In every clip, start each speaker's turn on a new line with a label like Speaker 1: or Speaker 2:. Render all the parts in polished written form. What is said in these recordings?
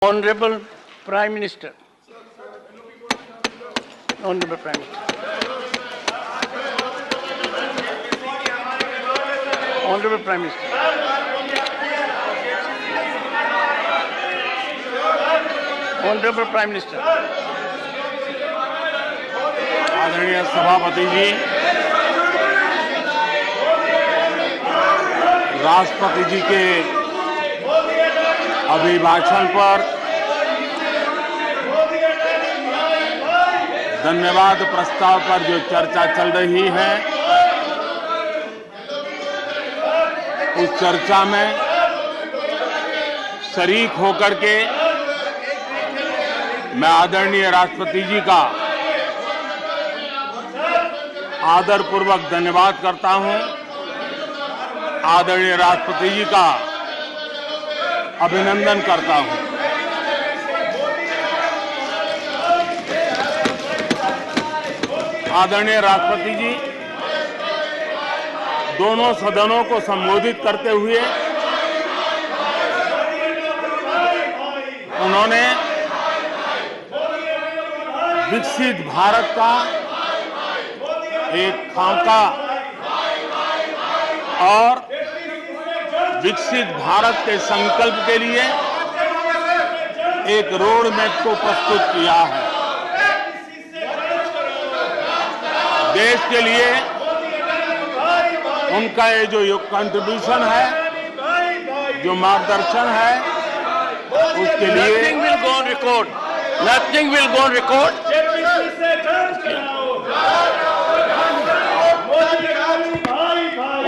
Speaker 1: Honorable Prime Minister. Honorable Prime Minister. Honorable Prime Minister. Honorable Prime Minister.
Speaker 2: आदरणीय सभापति जी, राष्ट्रपति जी के अभिभाषण पर धन्यवाद प्रस्ताव पर जो चर्चा चल रही है, उस चर्चा में शरीक होकर के मैं आदरणीय राष्ट्रपति जी का आदरपूर्वक धन्यवाद करता हूं। आदरणीय राष्ट्रपति जी का अभिनंदन करता हूं। आदरणीय राष्ट्रपति जी दोनों सदनों को संबोधित करते हुए उन्होंने विकसित भारत का एक खाका और विकसित भारत के संकल्प के लिए एक रोड मैप को प्रस्तुत किया है। देश के लिए उनका ये जो कंट्रीब्यूशन है, जो मार्गदर्शन है, उसके लिए
Speaker 1: Nothing will go on record. Nothing will go on record.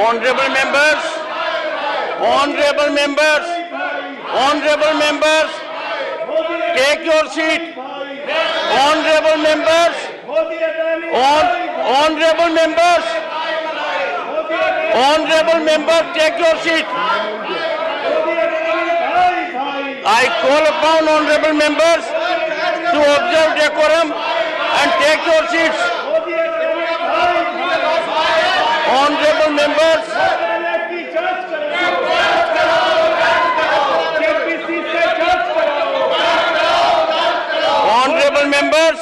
Speaker 1: Honorable members. Honorable members, honorable members, take your seat. Honorable members, honorable members, honorable members, take your seat. I call upon honorable members to observe decorum and take your seats. Honorable members. Honorable members,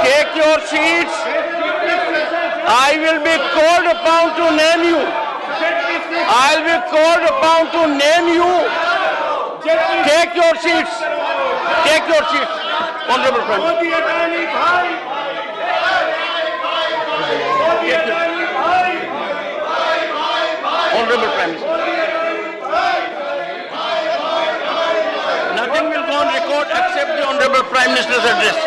Speaker 1: take your seats. I will be called upon to name you. I will be called upon to name you. Take your seats. Take your seats. Honorable Prime Minister. Honorable Prime Minister. Nothing will go on record except the Honorable Prime Minister's address.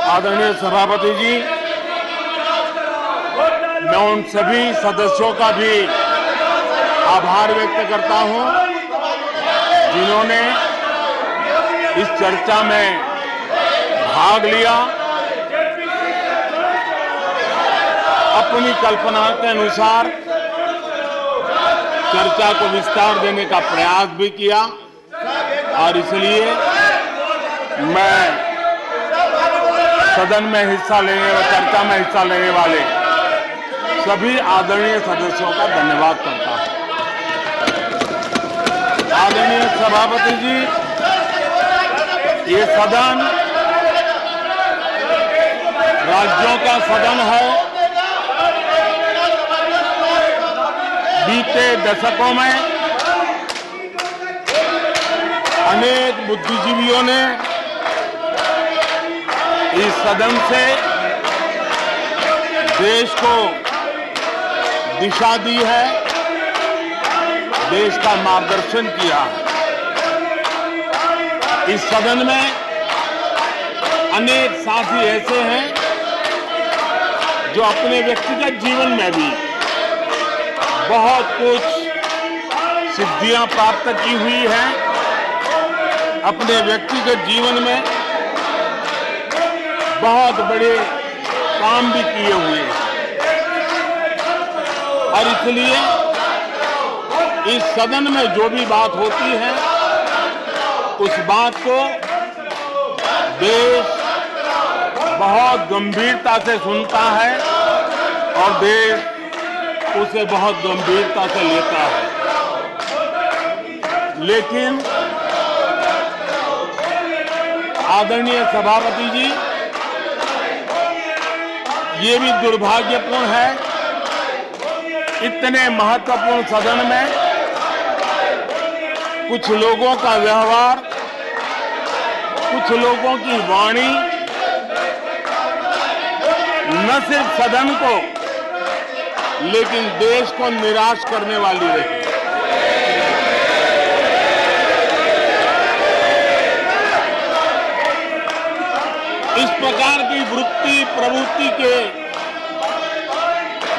Speaker 2: आदरणीय सभापति जी, मैं उन सभी सदस्यों का भी आभार व्यक्त करता हूं जिन्होंने इस चर्चा में भाग लिया, अपनी कल्पना के अनुसार चर्चा को विस्तार देने का प्रयास भी किया और इसलिए मैं सदन में हिस्सा लेने और चर्चा में हिस्सा लेने वाले सभी आदरणीय सदस्यों का धन्यवाद करता हूं। आदरणीय सभापति जी, ये सदन राज्यों का सदन है। बीते दशकों में अनेक बुद्धिजीवियों ने इस सदन से देश को दिशा दी है, देश का मार्गदर्शन किया है। इस सदन में अनेक साथी ऐसे हैं जो अपने व्यक्तिगत जीवन में भी बहुत कुछ सिद्धियां प्राप्त की हुई हैं, अपने व्यक्तिगत जीवन में बहुत बड़े काम भी किए हुए हैं और इसलिए इस सदन में जो भी बात होती है उस बात को देश बहुत गंभीरता से सुनता है और देश उसे बहुत गंभीरता से लेता है। लेकिन आदरणीय सभापति जी, ये भी दुर्भाग्यपूर्ण है, इतने महत्वपूर्ण सदन में कुछ लोगों का व्यवहार, कुछ लोगों की वाणी न सिर्फ सदन को लेकिन देश को निराश करने वाली रही। इस प्रकार की वृत्ति प्रवृत्ति के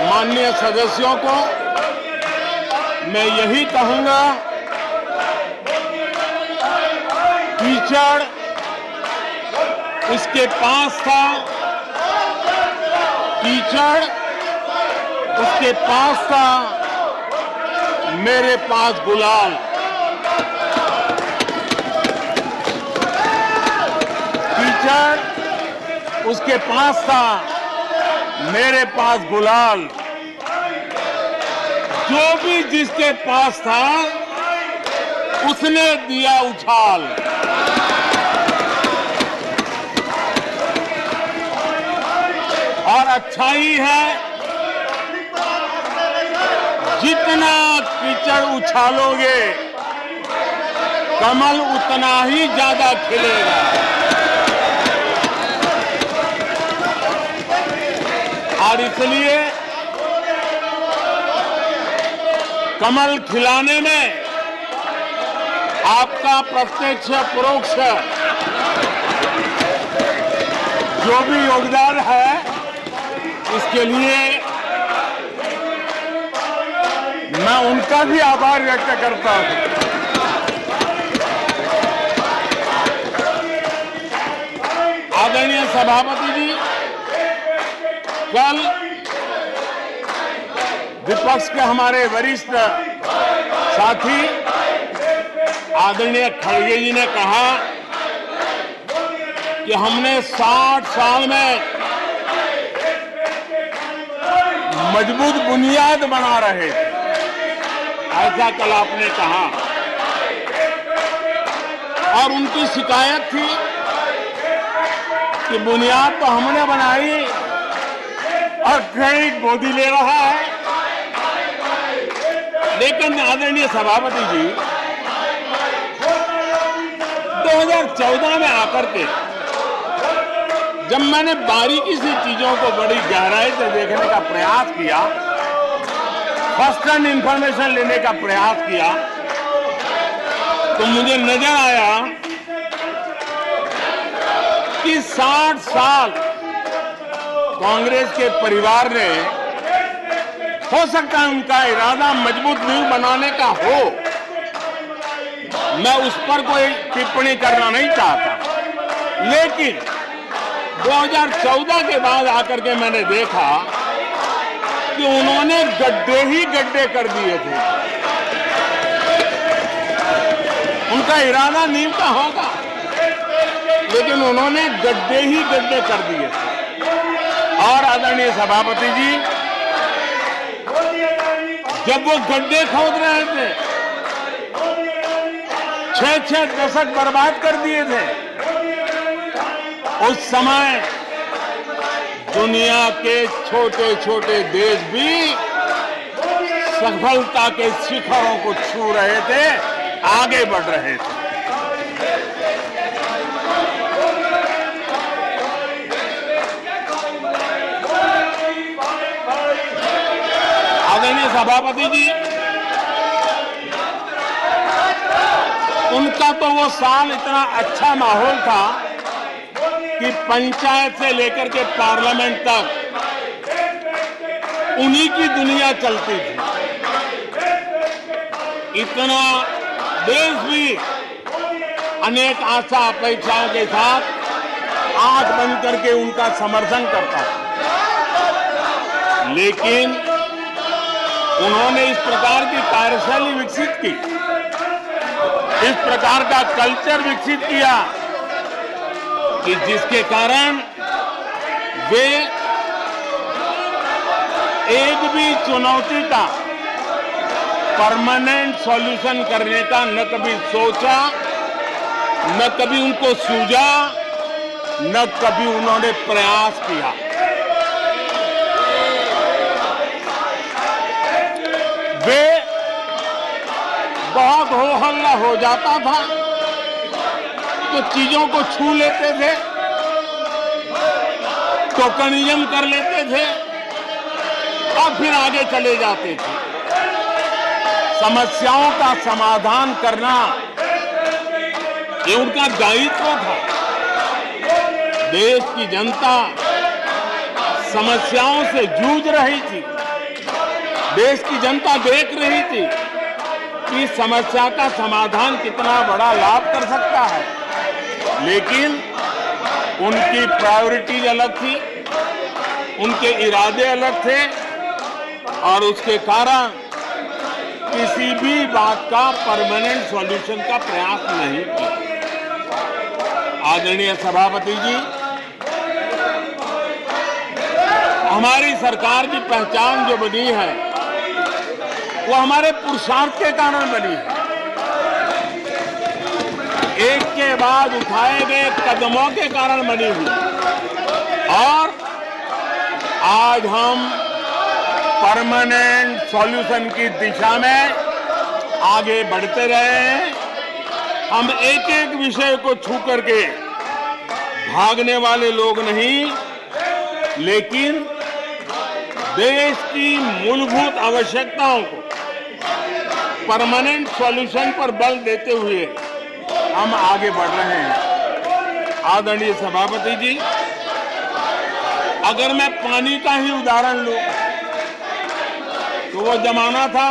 Speaker 2: माननीय सदस्यों को मैं यही कहूंगा, कीचड़ इसके पास था, कीचड़ उसके पास था, मेरे पास गुलाल। कीचड़ उसके पास था, मेरे पास गुलाल। जो भी जिसके पास था उसने दिया उछाल। और अच्छा ही है, जितना कीचड़ उछालोगे कमल उतना ही ज्यादा खिलेगा। और इसलिए कमल खिलाने में आपका प्रत्यक्ष परोक्ष जो भी योगदान है, इसके लिए मैं उनका भी आभार व्यक्त करता हूं। आदरणीय सभापति जी, कल विपक्ष के हमारे वरिष्ठ साथी आदरणीय खड़गे जी ने कहा कि हमने 60 साल में मजबूत बुनियाद बना रहे थे, ऐसा कल आपने कहा। और उनकी शिकायत थी कि बुनियाद तो हमने बनाई और क्रेडिट मोदी ले रहा है। लेकिन आदरणीय सभापति जी, 2014 में आकर के जब मैंने बारीकी से चीजों को बड़ी गहराई से देखने का प्रयास किया, फर्स्ट हैंड इंफॉर्मेशन लेने का प्रयास किया, तो मुझे नजर आया कि 60 साल कांग्रेस के परिवार ने, हो सकता है उनका इरादा मजबूत नींव बनाने का हो, मैं उस पर कोई टिप्पणी करना नहीं चाहता, लेकिन 2014 के बाद आकर के मैंने देखा कि उन्होंने गड्ढे ही गड्ढे कर दिए थे। उनका इरादा नींव का होगा, लेकिन उन्होंने गड्ढे ही गड्ढे कर दिए थे। और आदरणीय सभापति जी, जब वो गड्ढे खोद रहे थे, 6-6 दशक बर्बाद कर दिए थे, उस समय दुनिया के छोटे छोटे देश भी सफलता के शिखरों को छू रहे थे, आगे बढ़ रहे थे। आदरणीय सभापति जी, उनका तो वो साल इतना अच्छा माहौल था कि पंचायत से लेकर के पार्लियामेंट तक उन्हीं की दुनिया चलती थी। इतना देश भी अनेक आशा अपेक्षाओं के साथ आंख बंद करके उनका समर्थन करता था। लेकिन उन्होंने इस प्रकार की कार्यशैली विकसित की, इस प्रकार का कल्चर विकसित किया कि जिसके कारण वे एक भी चुनौती का परमानेंट सॉल्यूशन करने का न कभी सोचा, न कभी उनको सूझा, न कभी उन्होंने प्रयास किया। वे बहुत हो हल्ला हो जाता था तो चीजों को छू लेते थे, टोकनिज्म कर लेते थे और फिर आगे चले जाते थे। समस्याओं का समाधान करना ये उनका दायित्व था। देश की जनता समस्याओं से जूझ रही थी। देश की जनता देख रही थी कि समस्या का समाधान कितना बड़ा लाभ कर सकता है, लेकिन उनकी प्रायोरिटीज अलग थी, उनके इरादे अलग थे और उसके कारण किसी भी बात का परमानेंट सॉल्यूशन का प्रयास नहीं किया। आदरणीय सभापति जी, हमारी सरकार की पहचान जो बनी है वो हमारे पुरुषार्थ के कारण बनी है। एक के बाद उठाए गए कदमों के कारण बनी हुई और आज हम परमानेंट सॉल्यूशन की दिशा में आगे बढ़ते रहे हैं। हम एक एक विषय को छू करके भागने वाले लोग नहीं, लेकिन देश की मूलभूत आवश्यकताओं को परमानेंट सॉल्यूशन पर बल देते हुए हम आगे बढ़ रहे हैं। आदरणीय सभापति जी, अगर मैं पानी का ही उदाहरण लूं तो वो जमाना था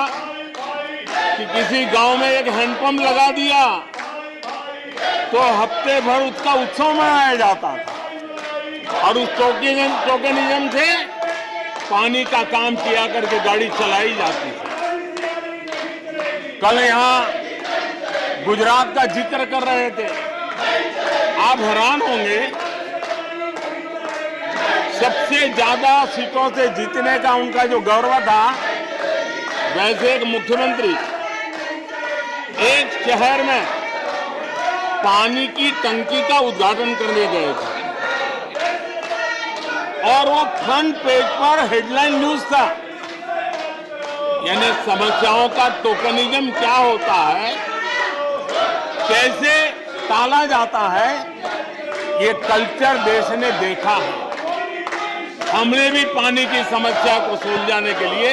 Speaker 2: कि किसी गांव में एक हैंडपंप लगा दिया तो हफ्ते भर उसका उत्सव मनाया जाता था और उस टोकनिज्म से पानी का काम किया करके गाड़ी चलाई जाती थी। कल यहां गुजरात का जिक्र कर रहे थे, आप हैरान होंगे, सबसे ज्यादा सीटों से जीतने का उनका जो गौरव था, वैसे एक मुख्यमंत्री एक शहर में पानी की टंकी का उद्घाटन करने गए थे और वो फ्रंट पेज पर हेडलाइन न्यूज था। यानी समस्याओं का टोकनिज्म क्या होता है, कैसे टाला जाता है, ये कल्चर देश ने देखा है। हमने भी पानी की समस्या को सुलझाने के लिए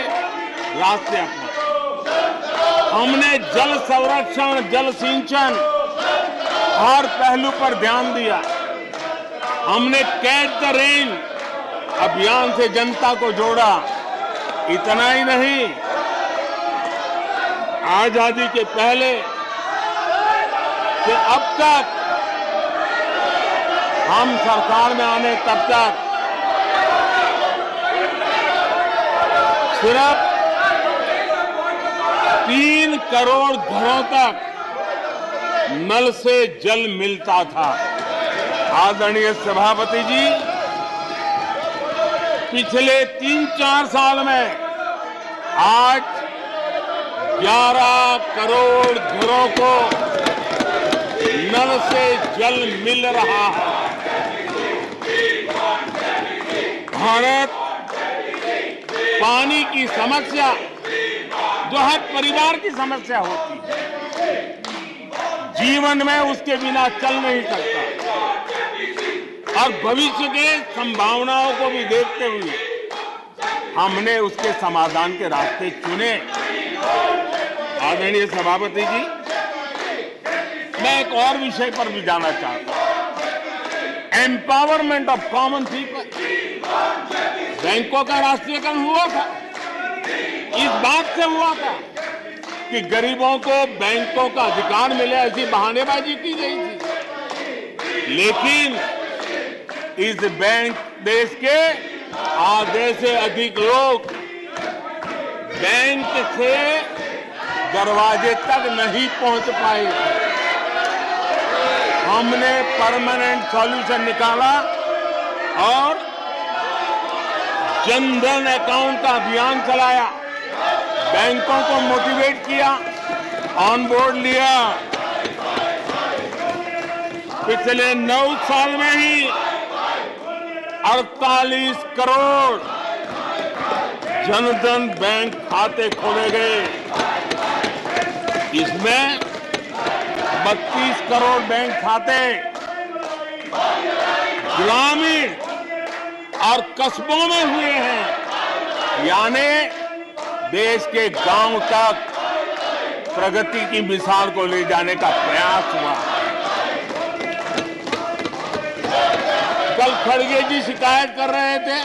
Speaker 2: रास्ते अपनाए। हमने जल संरक्षण, जल सिंचन हर पहलू पर ध्यान दिया। हमने कैच द रेन अभियान से जनता को जोड़ा। इतना ही नहीं, आजादी के पहले से अब तक हम सरकार में आने तब तक सिर्फ 3 करोड़ घरों तक नल से जल मिलता था। आदरणीय सभापति जी, पिछले 3-4 साल में आज 11 करोड़ घरों को नल से जल मिल रहा है। भारत पानी की समस्या जो हर परिवार की समस्या होती है, जीवन में उसके बिना चल नहीं सकता और भविष्य के संभावनाओं को भी देखते हुए हमने उसके समाधान के रास्ते चुने। आदरणीय सभापति जी, मैं एक और विषय पर भी जाना चाहता हूं। Empowerment of common people. बैंकों का राष्ट्रीयकरण हुआ था, इस बात से हुआ था कि गरीबों को बैंकों का अधिकार मिले, ऐसी बहानेबाजी की गई थी। लेकिन इस बैंक देश के आधे से अधिक लोग बैंक से दरवाजे तक नहीं पहुंच पाए। हमने परमानेंट सॉल्यूशन निकाला और जनधन अकाउंट का अभियान चलाया। बैंकों को मोटिवेट किया, ऑन बोर्ड लिया। पिछले 9 साल में ही 48 करोड़ जनधन बैंक खाते खोले गए। इसमें 32 करोड़ बैंक खाते ग्रामीण और कस्बों में हुए हैं, यानी देश के गांव तक प्रगति की मिसाल को ले जाने का प्रयास हुआ। कल खड़गे जी शिकायत कर रहे थे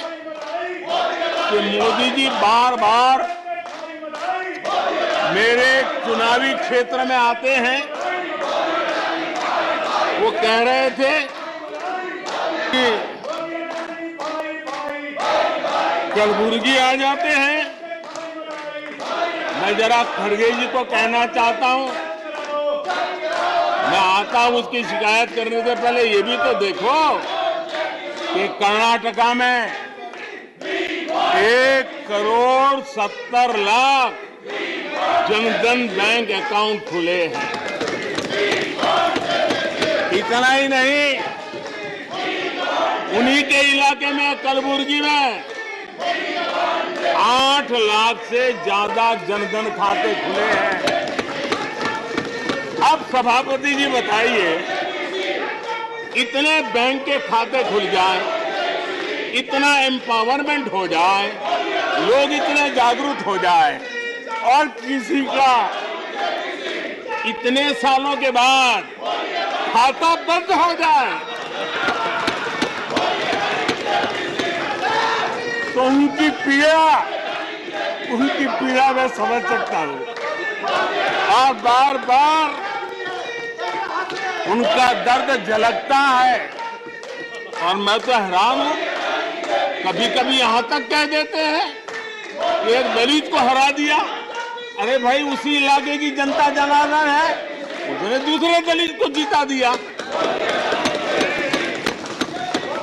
Speaker 2: कि मोदी जी बार बार मेरे चुनावी क्षेत्र में आते हैं। वो कह रहे थे कि कलबुर्गी आ जाते हैं। मैं जरा खड़गे जी को कहना चाहता हूं, मैं आता हूं उसकी शिकायत करने से पहले ये भी तो देखो कि कर्नाटका में 1,70,00,000 जनधन बैंक अकाउंट खुले हैं। इतना ही नहीं, उन्हीं के इलाके में कलबुर्गी में 8 लाख से ज्यादा जनधन खाते खुले हैं। अब सभापति जी बताइए, इतने बैंक के खाते खुल जाए, इतना एम्पावरमेंट हो जाए, लोग इतने जागरूक हो जाए और किसी का इतने सालों के बाद खाता बंद हो जाए तो उनकी पीड़ा मैं समझ सकता हूं और बार बार उनका दर्द झलकता है। और मैं तो हैरान हूं, कभी कभी यहां तक कह देते हैं कि एक दलित को हरा दिया। अरे भाई, उसी इलाके की जनता जनार्दन है, उसने दूसरे दलित को जीता दिया।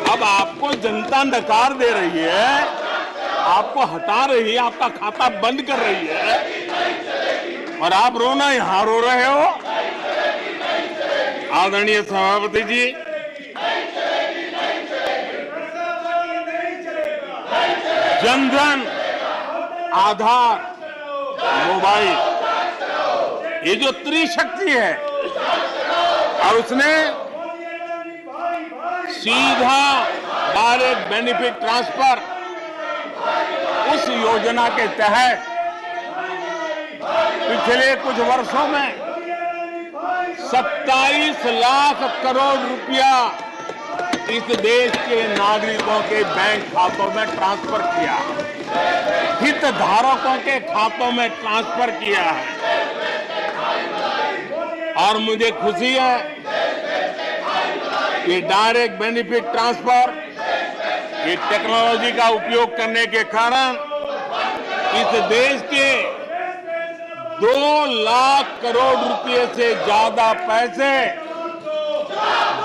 Speaker 2: अब आपको जनता नकार दे रही है, आपको हटा रही है, आपका खाता बंद कर रही है और आप रोना यहां रो रहे हो। आदरणीय सभापति जी, जनधन, आधार, मोबाइल, ये जो त्रिशक्ति है और उसने सीधा डायरेक्ट बेनिफिट ट्रांसफर, उस योजना के तहत पिछले कुछ वर्षों में 27 लाख करोड़ रुपया इस देश के नागरिकों के बैंक खातों में ट्रांसफर किया, हितधारकों के खातों में ट्रांसफर किया है। और मुझे खुशी है कि डायरेक्ट बेनिफिट ट्रांसफर, ये टेक्नोलॉजी का उपयोग करने के कारण इस देश के 2 लाख करोड़ रुपए से ज्यादा पैसे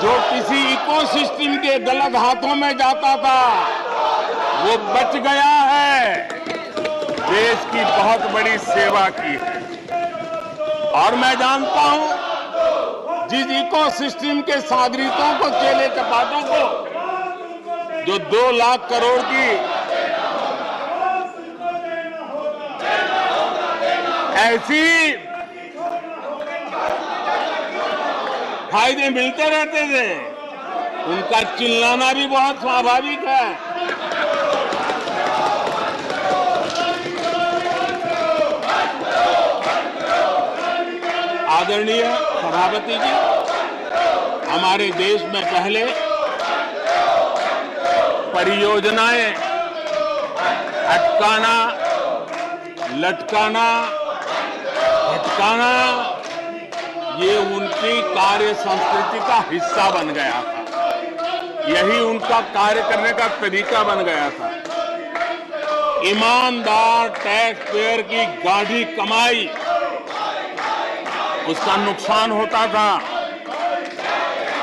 Speaker 2: जो किसी इकोसिस्टम के गलत हाथों में जाता था, वो बच गया है। देश की बहुत बड़ी सेवा की है। और मैं जानता हूं, जिस इकोसिस्टम के सागरितों को, चेले चपाटों को जो 2 लाख करोड़ की ऐसी फायदे मिलते रहते थे, उनका चिल्लाना भी बहुत स्वाभाविक है। आदरणीय सभापति जी, हमारे देश में पहले परियोजनाएं अटकाना, लटकाना, भटकाना, ये उनकी कार्य संस्कृति का हिस्सा बन गया था। यही उनका कार्य करने का तरीका बन गया था। ईमानदार टैक्स पेयर की गाढ़ी कमाई, उसका नुकसान होता था।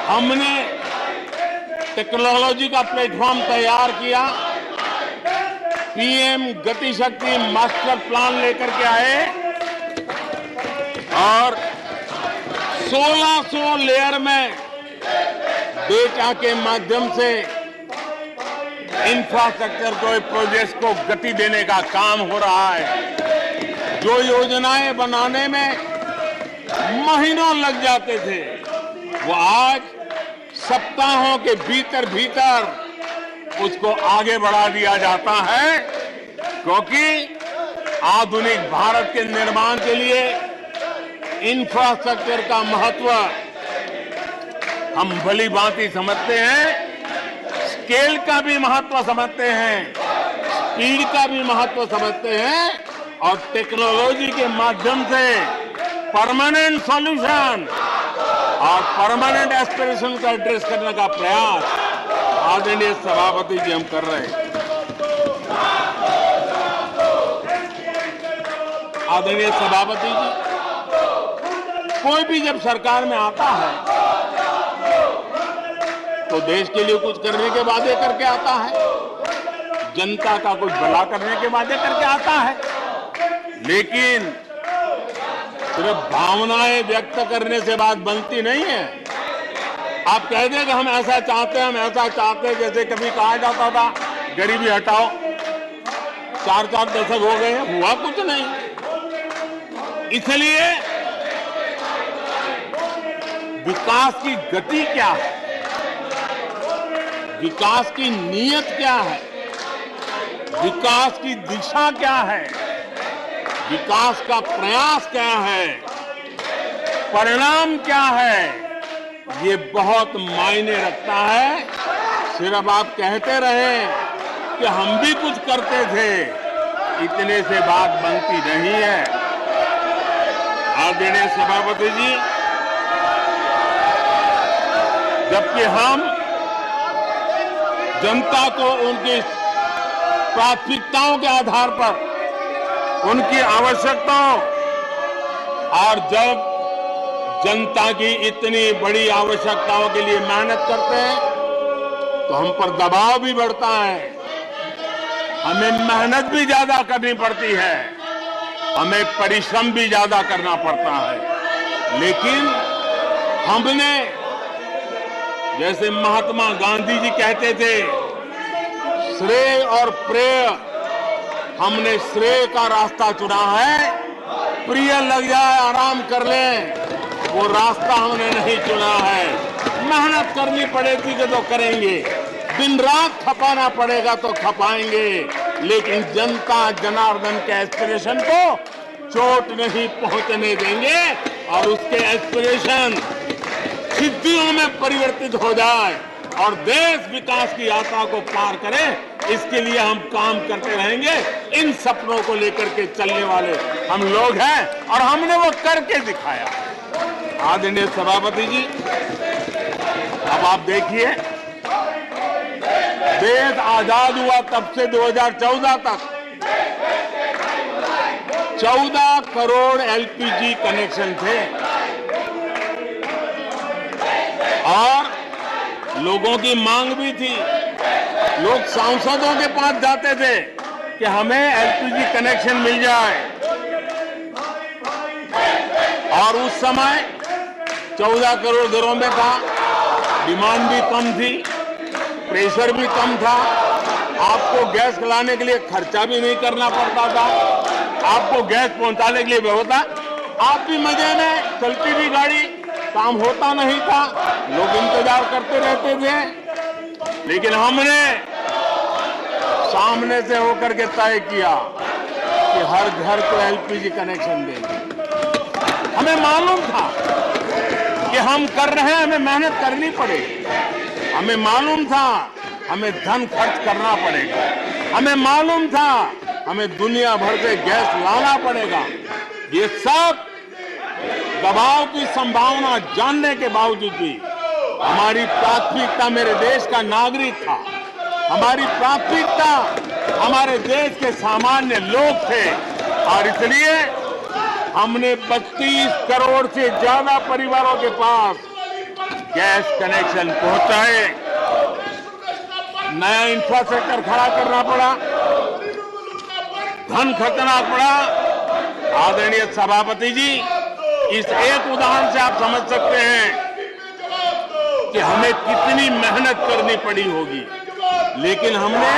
Speaker 2: हमने टेक्नोलॉजी का प्लेटफॉर्म तैयार किया, पीएम गति शक्ति मास्टर प्लान लेकर के आए और 1600 लेयर में डेटा के माध्यम से इंफ्रास्ट्रक्चर को प्रोजेक्ट्स को गति देने का काम हो रहा है। जो योजनाएं बनाने में महीनों लग जाते थे वो आज सप्ताहों के भीतर भीतर उसको आगे बढ़ा दिया जाता है, क्योंकि आधुनिक भारत के निर्माण के लिए इंफ्रास्ट्रक्चर का महत्व हम भली भांति समझते हैं, स्केल का भी महत्व समझते हैं, स्पीड का भी महत्व समझते हैं और टेक्नोलॉजी के माध्यम से परमानेंट सॉल्यूशन और परमानेंट एस्पिरेशन का एड्रेस करने का प्रयास आदरणीय सभापति जी हम कर रहे हैं। आदरणीय सभापति जी, कोई भी जब सरकार में आता है तो देश के लिए कुछ करने के वादे करके आता है, जनता का कुछ भला करने के वादे करके आता है, लेकिन सिर्फ भावनाएं व्यक्त करने से बात बनती नहीं है। आप कह दें कि हम ऐसा चाहते हैं, हम ऐसा चाहते हैं, जैसे कभी कहा जाता था गरीबी हटाओ, 4-4 दशक हो गए हैं, हुआ कुछ नहीं। इसलिए विकास की गति क्या है, विकास की नीयत क्या है, विकास की दिशा क्या है, विकास का प्रयास क्या है, परिणाम क्या है, ये बहुत मायने रखता है। सिर्फ आप कहते रहे कि हम भी कुछ करते थे, इतने से बात बनती नहीं है। आदरणीय सभापति जी, जबकि हम जनता को उनकी प्राथमिकताओं के आधार पर उनकी आवश्यकताओं, और जब जनता की इतनी बड़ी आवश्यकताओं के लिए मेहनत करते हैं तो हम पर दबाव भी बढ़ता है, हमें मेहनत भी ज्यादा करनी पड़ती है, हमें परिश्रम भी ज्यादा करना पड़ता है। लेकिन हमने, जैसे महात्मा गांधी जी कहते थे, श्रेय और प्रेय, हमने श्रेय का रास्ता चुना है, प्रिय लग जाए आराम कर लें, वो रास्ता हमने नहीं चुना है। मेहनत करनी पड़ेगी तो करेंगे, दिन रात खपाना पड़ेगा तो खपाएंगे, लेकिन जनता जनार्दन के एस्पिरेशन को चोट नहीं पहुंचने देंगे और उसके एस्पिरेशन सिद्धियों में परिवर्तित हो जाए और देश विकास की यात्रा को पार करे, इसके लिए हम काम करते रहेंगे। इन सपनों को लेकर के चलने वाले हम लोग हैं और हमने वो करके दिखाया। आदरणीय सभापति जी, अब आप देखिए, देश आजाद हुआ तब से 2014 तक 14 करोड़ एलपीजी कनेक्शन थे और लोगों की मांग भी थी। लोग सांसदों के पास जाते थे कि हमें एलपीजी कनेक्शन मिल जाए, और उस समय 14 करोड़ घरों में था, डिमांड भी कम थी, प्रेशर भी कम था, आपको गैस लाने के लिए खर्चा भी नहीं करना पड़ता था, आपको गैस पहुंचाने के लिए व्यवस्था, आप भी मजे में, चलती भी गाड़ी, काम होता नहीं था, लोग इंतजार करते रहते थे। लेकिन हमने सामने से होकर के तय किया कि हर घर को एलपीजी कनेक्शन देंगे। हमें मालूम था कि हम कर रहे हैं, हमें मेहनत करनी पड़ेगी, हमें मालूम था हमें धन खर्च करना पड़ेगा, हमें मालूम था हमें दुनिया भर से गैस लाना पड़ेगा। ये सब दबाव की संभावना जानने के बावजूद भी हमारी प्राथमिकता मेरे देश का नागरिक था, हमारी प्राथमिकता हमारे देश के सामान्य लोग थे, और इसलिए हमने 32 करोड़ से ज्यादा परिवारों के पास गैस कनेक्शन पहुंचाए। नया इंफ्रास्ट्रक्चर खड़ा करना पड़ा, धन खर्चना पड़ा। आदरणीय सभापति जी, इस एक उदाहरण से आप समझ सकते हैं कि हमें कितनी मेहनत करनी पड़ी होगी, लेकिन हमने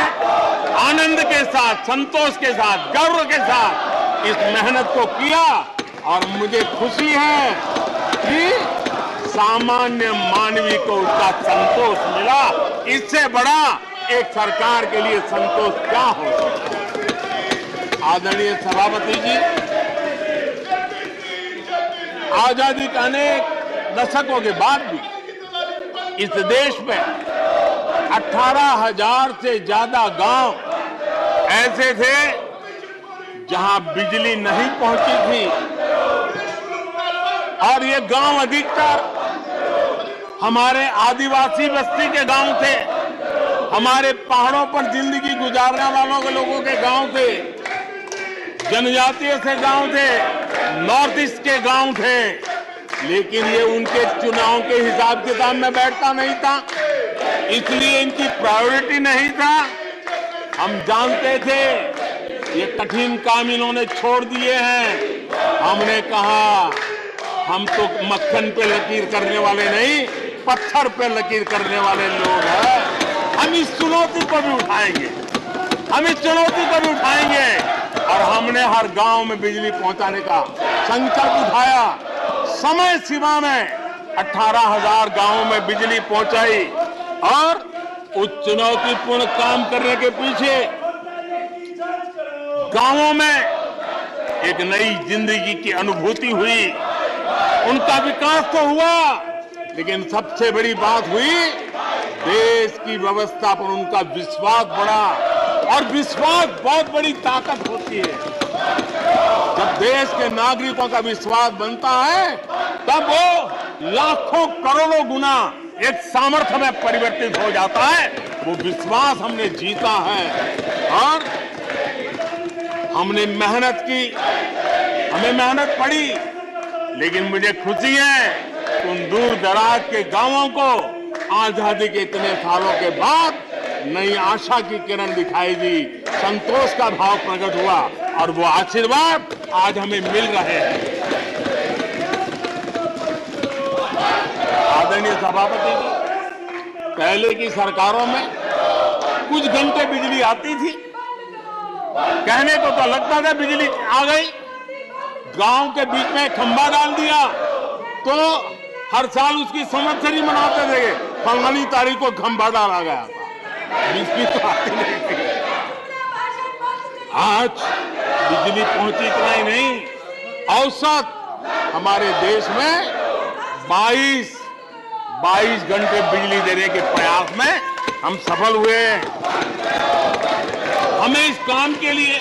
Speaker 2: आनंद के साथ, संतोष के साथ, गर्व के साथ इस मेहनत को किया और मुझे खुशी है कि सामान्य मानवी को उसका संतोष मिला। इससे बड़ा एक सरकार के लिए संतोष क्या हो सकता है। आदरणीय सभापति जी, आजादी के अनेक दशकों के बाद भी इस देश में 18,000 से ज्यादा गांव ऐसे थे जहां बिजली नहीं पहुंची थी, और ये गांव अधिकतर हमारे आदिवासी बस्ती के गांव थे, हमारे पहाड़ों पर जिंदगी गुजारने वालों के लोगों के गांव थे, जनजातीय से गांव थे, नॉर्थ ईस्ट के गांव थे। लेकिन ये उनके चुनाव के हिसाब किताब में बैठता नहीं था, इसलिए इनकी प्रायोरिटी नहीं था। हम जानते थे ये कठिन काम इन्होंने छोड़ दिए हैं। हमने कहा हम तो मक्खन पे लकीर करने वाले नहीं, पत्थर पे लकीर करने वाले लोग हैं। हम इस चुनौती को भी उठाएंगे, हम इस चुनौती को भी उठाएंगे। और हमने हर गांव में बिजली पहुंचाने का संकल्प उठाया। समय सीमा में 18,000 गांवों में बिजली पहुंचाई, और उस चुनौतीपूर्ण काम करने के पीछे गांवों में एक नई जिंदगी की अनुभूति हुई। उनका विकास तो हुआ, लेकिन सबसे बड़ी बात हुई, देश की व्यवस्था पर उनका विश्वास बढ़ा। और विश्वास बहुत बड़ी ताकत होती है। जब देश के नागरिकों का विश्वास बनता है, तब वो लाखों करोड़ों गुना एक सामर्थ्य में परिवर्तित हो जाता है। वो विश्वास हमने जीता है और हमने मेहनत की, हमें मेहनत पड़ी, लेकिन मुझे खुशी है उन दूर दराज के गांवों को आजादी के इतने सालों के बाद नई आशा की किरण दिखाई दी, संतोष का भाव प्रकट हुआ, और वो आशीर्वाद आज हमें मिल रहे हैं। आदरणीय सभापति जी, पहले की सरकारों में कुछ घंटे बिजली आती थी, कहने को तो लगता था बिजली आ गई, गांव के बीच में खंभा डाल दिया तो हर साल उसकी संवत्सरी मनाते थे, फलानी तारीख को खंभा डाला गया था, बिजली तो आती नहीं थी। आज बिजली पहुंची इतना ही नहीं, औसत हमारे देश में 22 घंटे बिजली देने के प्रयास में हम सफल हुए। हमें इस काम के लिए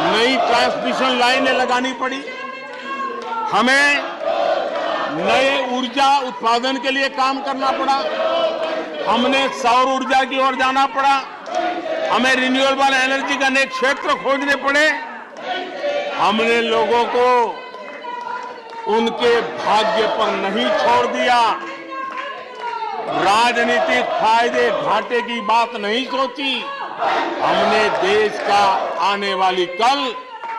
Speaker 2: नई ट्रांसमिशन लाइनें लगानी पड़ी, हमें नए ऊर्जा उत्पादन के लिए काम करना पड़ा, हमने सौर ऊर्जा की ओर जाना पड़ा, हमें रिन्यूएबल एनर्जी का नए क्षेत्र खोजने पड़े। हमने लोगों को उनके भाग्य पर नहीं छोड़ दिया, राजनीतिक फायदे घाटे की बात नहीं सोची। हमने देश का आने वाली कल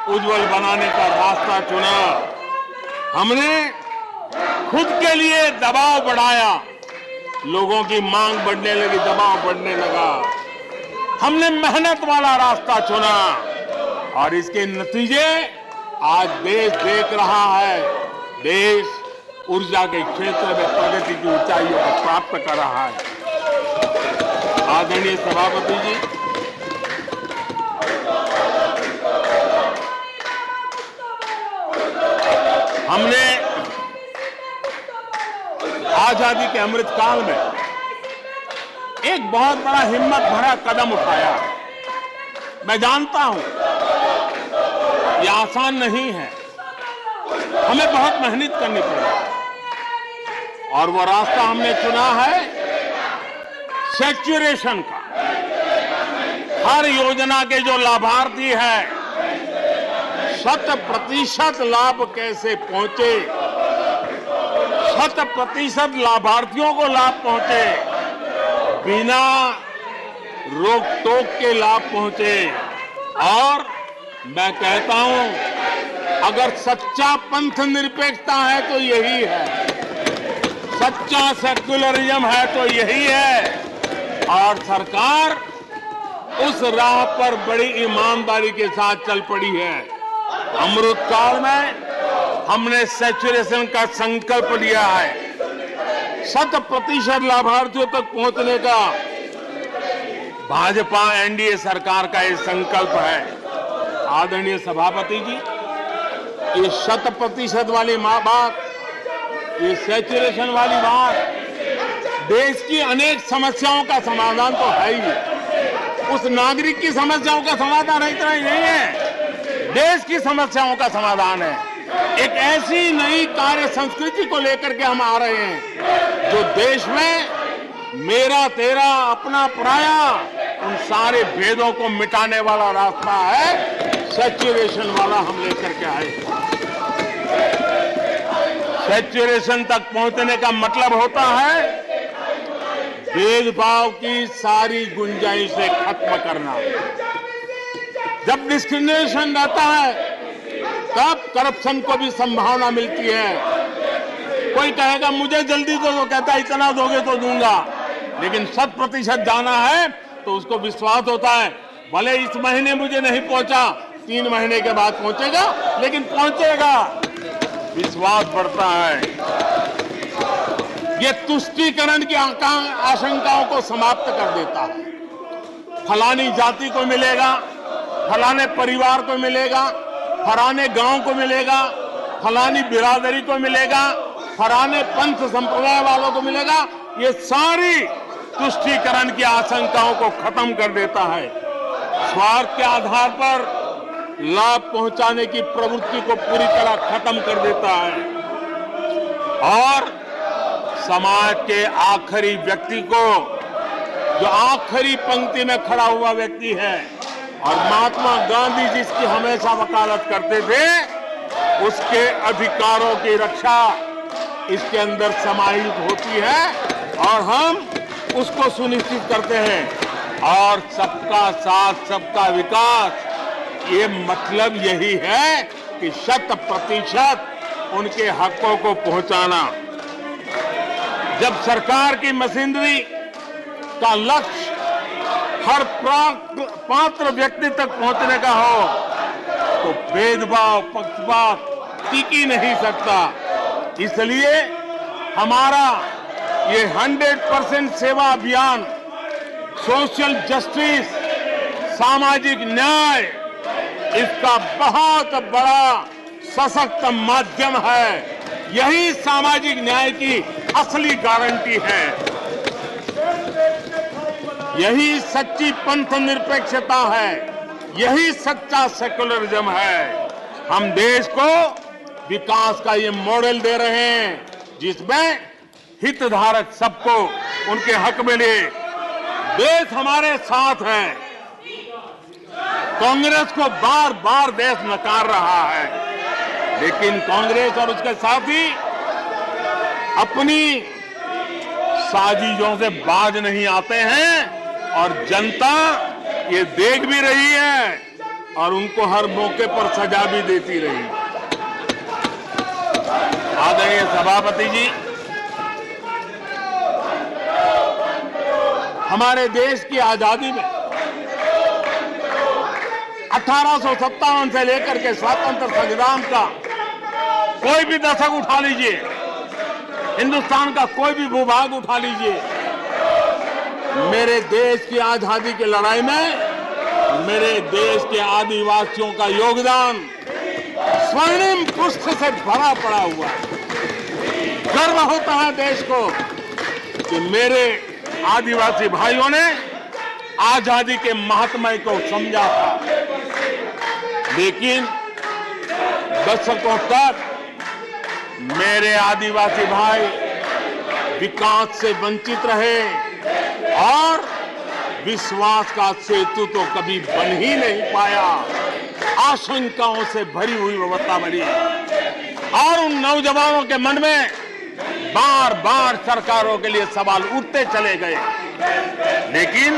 Speaker 2: उज्जवल बनाने का रास्ता चुना। हमने खुद के लिए दबाव बढ़ाया, लोगों की मांग बढ़ने लगी, दबाव बढ़ने लगा। हमने मेहनत वाला रास्ता चुना और इसके नतीजे आज देश देख रहा है। देश ऊर्जा के क्षेत्र में प्रगति की ऊंचाइयों को प्राप्त कर रहा है। आदरणीय सभापति जी, हमने आजादी के अमृत काल में एक बहुत बड़ा हिम्मत भरा कदम उठाया। मैं जानता हूं यह आसान नहीं है, हमें बहुत मेहनत करनी पड़ेगी, और वो रास्ता हमने चुना है सैचुरेशन का। हर योजना के जो लाभार्थी हैं 100% लाभ कैसे पहुंचे, 100% लाभार्थियों को लाभ पहुंचे, बिना रोक टोक के लाभ पहुंचे, और मैं कहता हूं, अगर सच्चा पंथ निरपेक्षता है तो यही है, सच्चा सेक्युलरिज्म है तो यही है। और सरकार उस राह पर बड़ी ईमानदारी के साथ चल पड़ी है। अमृतकाल में हमने सैचुरेशन का संकल्प लिया है। 100% लाभार्थियों तक पहुंचने का भाजपा एनडीए सरकार का ये संकल्प है। आदरणीय सभापति जी, ये 100% वाली बात, ये सैचुरेशन वाली बात, देश की अनेक समस्याओं का समाधान तो है ही। उस नागरिक की समस्याओं का समाधान इतना ही नहीं है, देश की समस्याओं का समाधान है। एक ऐसी नई कार्य संस्कृति को लेकर के हम आ रहे हैं जो देश में मेरा तेरा अपना पराया उन सारे भेदों को मिटाने वाला रास्ता है। सैचुरेशन वाला हम लेकर के आए। सैचुरेशन तक पहुंचने का मतलब होता है भेदभाव की सारी गुंजाइशें खत्म करना। जब डिस्क्रिमिनेशन रहता है तब करप्शन को भी संभावना मिलती है। कोई कहेगा मुझे जल्दी दो, तो कहता है इतना दोगे तो दूंगा, लेकिन 100% जाना है तो उसको विश्वास होता है, भले इस महीने मुझे नहीं पहुंचा, 3 महीने के बाद पहुंचेगा, लेकिन पहुंचेगा, विश्वास बढ़ता है। ये तुष्टीकरण की आशंकाओं को समाप्त कर देता है। फलानी जाति को मिलेगा, फलाने परिवार को मिलेगा, फलाने गांव को मिलेगा, फलानी बिरादरी को मिलेगा, फलाने पंथ संप्रदाय वालों को मिलेगा, ये सारी तुष्टीकरण की आशंकाओं को खत्म कर देता है। स्वार्थ के आधार पर लाभ पहुंचाने की प्रवृत्ति को पूरी तरह खत्म कर देता है और समाज के आखिरी व्यक्ति को, जो आखिरी पंक्ति में खड़ा हुआ व्यक्ति है, और महात्मा गांधी जिसकी हमेशा वकालत करते थे, उसके अधिकारों की रक्षा इसके अंदर समाहित होती है और हम उसको सुनिश्चित करते हैं। और सबका साथ सबका विकास, ये मतलब यही है कि 100% उनके हकों को पहुंचाना। जब सरकार की मशीनरी का लक्ष्य हर पात्र व्यक्ति तक पहुंचने का हो तो भेदभाव पक्षपात टिक ही नहीं सकता। इसलिए हमारा ये 100% सेवा अभियान, सोशल जस्टिस, सामाजिक न्याय, इसका बहुत बड़ा सशक्त माध्यम है। यही सामाजिक न्याय की असली गारंटी है। यही सच्ची पंथ निरपेक्षता है, यही सच्चा सेक्युलरिज्म है। हम देश को विकास का ये मॉडल दे रहे हैं जिसमें हितधारक सबको उनके हक मिले। देश हमारे साथ है। कांग्रेस को बार बार देश नकार रहा है, लेकिन कांग्रेस और उसके साथी अपनी साजिशों से बाज नहीं आते हैं और जनता ये देख भी रही है और उनको हर मौके पर सजा भी देती रही। आदरणीय सभापति जी, हमारे देश की आजादी में 1857 से लेकर के स्वतंत्र संग्राम का कोई भी दशक उठा लीजिए, हिंदुस्तान का कोई भी भूभाग उठा लीजिए, मेरे देश की आजादी की लड़ाई में मेरे देश के आदिवासियों का योगदान स्वर्णिम पृष्ठ से भरा पड़ा हुआ है। गर्व होता है देश को कि मेरे आदिवासी भाइयों ने आजादी के महात्म्य को समझा था, लेकिन दशकों तक मेरे आदिवासी भाई विकास से वंचित रहे और विश्वास का सेतु तो कभी बन ही नहीं पाया। आशंकाओं से भरी हुई व्यवस्था बनी और उन नौजवानों के मन में बार बार सरकारों के लिए सवाल उठते चले गए, लेकिन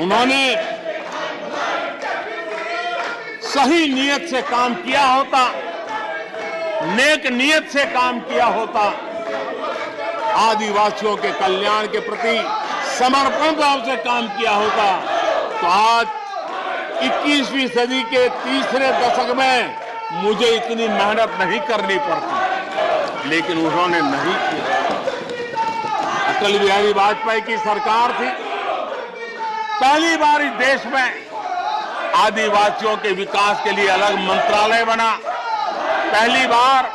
Speaker 2: उन्होंने सही नीयत से काम किया होता, नेक नीयत से काम किया होता, आदिवासियों के कल्याण के प्रति समर्पण भाव से काम किया होता, तो आज 21वीं सदी के तीसरे दशक में मुझे इतनी मेहनत नहीं करनी पड़ती। लेकिन उन्होंने नहीं किया। अटल बिहारी वाजपेयी की सरकार थी, पहली बार इस देश में आदिवासियों के विकास के लिए अलग मंत्रालय बना, पहली बार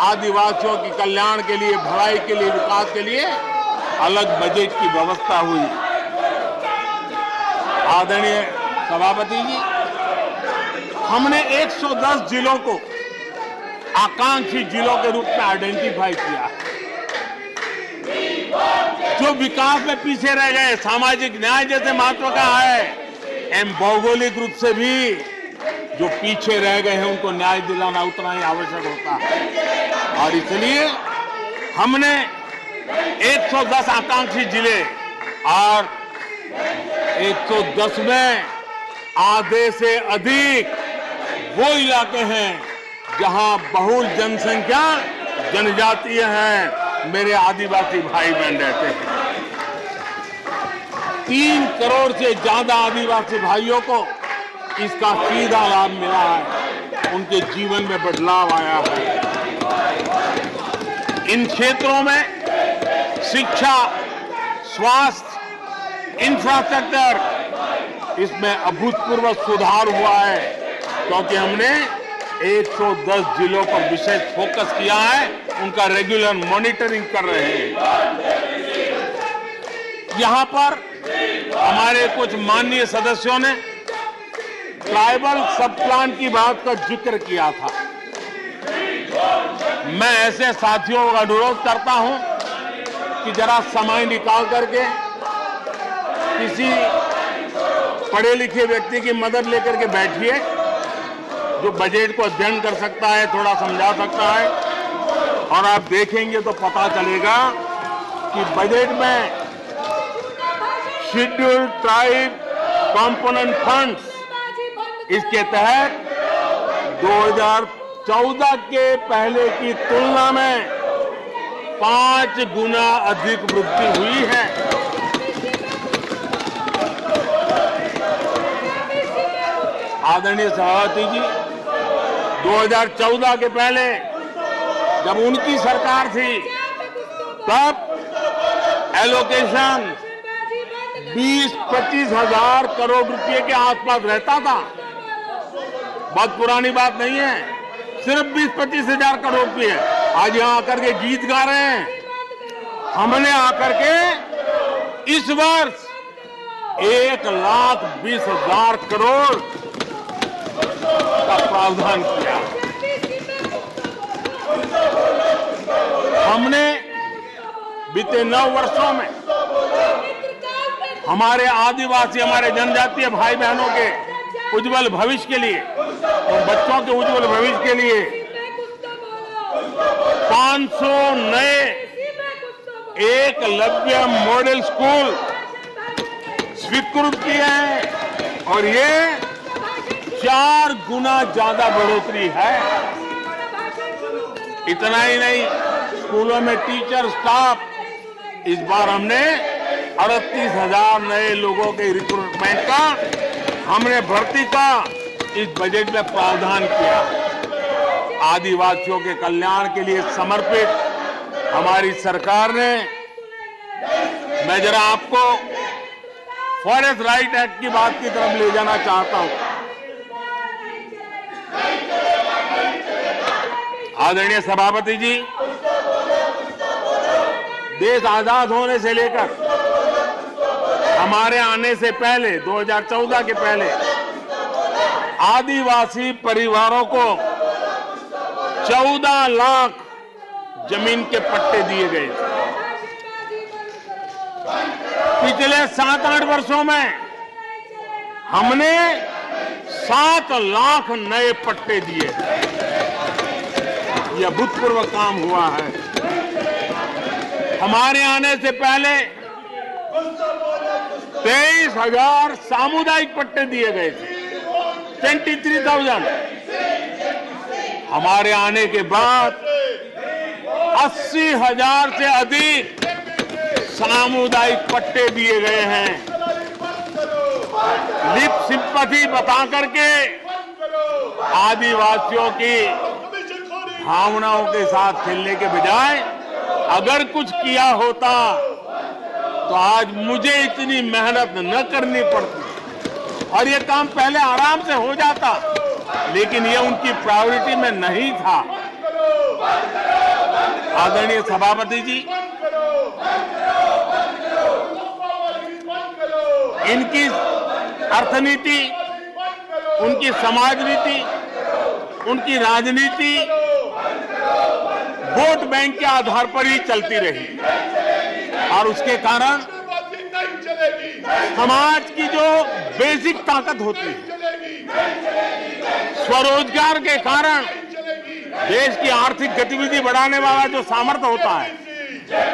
Speaker 2: आदिवासियों के कल्याण के लिए, भलाई के लिए, विकास के लिए अलग बजट की व्यवस्था हुई। आदरणीय सभापति जी, हमने 110 जिलों को आकांक्षी जिलों के रूप में आइडेंटिफाई किया, जो विकास में पीछे रह गए, सामाजिक न्याय जैसे महत्व का है, एवं भौगोलिक रूप से भी जो पीछे रह गए हैं उनको न्याय दिलाना उतना ही आवश्यक होता है। और इसलिए हमने 110 आकांक्षी जिले और 110 में आधे से अधिक वो इलाके हैं जहां बहुल जनसंख्या जनजातीय हैं, मेरे आदिवासी भाई बहन रहते हैं। 3 करोड़ से ज्यादा आदिवासी भाइयों को इसका सीधा लाभ मिला है, उनके जीवन में बदलाव आया है। इन क्षेत्रों में शिक्षा, स्वास्थ्य, इंफ्रास्ट्रक्चर, इसमें अभूतपूर्व सुधार हुआ है, क्योंकि हमने 110 जिलों पर विशेष फोकस किया है, उनका रेगुलर मॉनिटरिंग कर रहे हैं। यहां पर हमारे कुछ माननीय सदस्यों ने ट्राइबल सब प्लान की बात का जिक्र किया था। मैं ऐसे साथियों का अनुरोध करता हूं कि जरा समय निकाल करके किसी पढ़े लिखे व्यक्ति की मदद लेकर के बैठिए, जो बजट को अध्ययन कर सकता है, थोड़ा समझा सकता है, और आप देखेंगे तो पता चलेगा कि बजट में शेड्यूल्ड ट्राइब कंपोनेंट फंड्स, इसके तहत 2014 के पहले की तुलना में 5 गुना अधिक वृद्धि हुई है। आदरणीय सभापति जी, 2014 के पहले जब उनकी सरकार थी, तब एलोकेशन 20-25 हजार करोड़ रुपए के आसपास रहता था। बहुत पुरानी बात नहीं है, सिर्फ 20-25 हजार करोड़ रुपए। आज यहां आकर के गीत गा रहे हैं। हमने आकर के इस वर्ष 1,20,000 करोड़ का प्रावधान किया। हमने बीते 9 वर्षों में हमारे आदिवासी, हमारे जनजातीय भाई बहनों के उज्जवल भविष्य के लिए और बच्चों के उज्जवल भविष्य के लिए 500 नए एकलव्य मॉडल स्कूल स्वीकृत किए हैं, और ये 4 गुना ज्यादा बढ़ोतरी है। इतना ही नहीं, स्कूलों में टीचर, स्टाफ, इस बार हमने 38,000 नए लोगों के रिक्रूटमेंट का, हमने भर्ती का इस बजट में प्रावधान किया। आदिवासियों के कल्याण के लिए समर्पित हमारी सरकार ने, मैं जरा आपको फॉरेस्ट राइट एक्ट की बात की तरफ ले जाना चाहता हूं। आदरणीय सभापति जी, देश आजाद होने से लेकर हमारे आने से पहले, 2014 के पहले, आदिवासी परिवारों को 14 लाख जमीन के पट्टे दिए गए थे। पिछले 7-8 वर्षों में हमने 7 लाख नए पट्टे दिए। यह अभूतपूर्व काम हुआ है। हमारे आने से पहले 23,000 सामुदायिक पट्टे दिए गए थे। 23,000। हमारे आने के बाद 80,000 से अधिक सामुदायिक पट्टे दिए गए हैं। लिप सिंपैथी बता करके आदिवासियों की भावनाओं के साथ खेलने के बजाय अगर कुछ किया होता तो आज मुझे इतनी मेहनत न करनी पड़ती और ये काम पहले आराम से हो जाता, लेकिन ये उनकी प्रायोरिटी में नहीं था। आदरणीय सभापति जी, इनकी अर्थनीति, उनकी समाज नीति, उनकी राजनीति वोट बैंक के आधार पर ही चलती रही और उसके कारण समाज की जो बेसिक ताकत होती है, स्वरोजगार के कारण देश की आर्थिक गतिविधि बढ़ाने वाला जो सामर्थ्य होता है,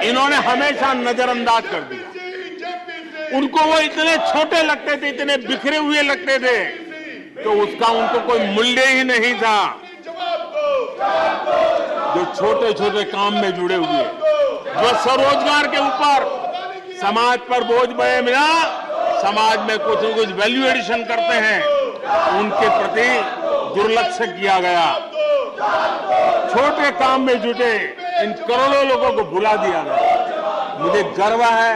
Speaker 2: इन्होंने हमेशा नजरअंदाज कर दिया। उनको वो इतने छोटे लगते थे, इतने बिखरे हुए लगते थे, तो उसका उनको कोई मूल्य ही नहीं था। जो छोटे छोटे काम में जुड़े हुए, जो स्वरोजगार के ऊपर समाज पर बोझ बने बिना समाज में कुछ न कुछ वैल्यू एडिशन करते हैं, उनके प्रति दुर्लक्ष्य किया गया। छोटे काम में जुटे इन करोड़ों लोगों को भुला दिया गया। मुझे गर्व है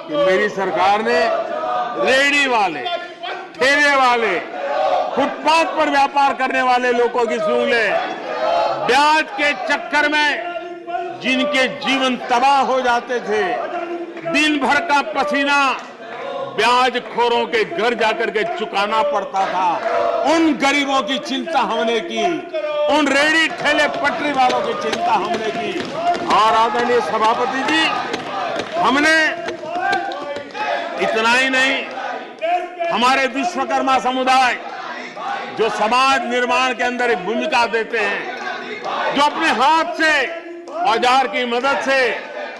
Speaker 2: कि मेरी सरकार ने रेहड़ी वाले, ठेले वाले, फुटपाथ पर व्यापार करने वाले लोगों की सुन ले, ब्याज के चक्कर में जिनके जीवन तबाह हो जाते थे, दिन भर का पसीना ब्याज खोरों के घर जाकर के चुकाना पड़ता था, उन गरीबों की चिंता हमने की, उन रेहड़ी ठेले पटरी वालों की चिंता हमने की। और आदरणीय सभापति जी, हमने इतना ही नहीं, हमारे विश्वकर्मा समुदाय जो समाज निर्माण के अंदर एक भूमिका देते हैं, जो अपने हाथ से औजार की मदद से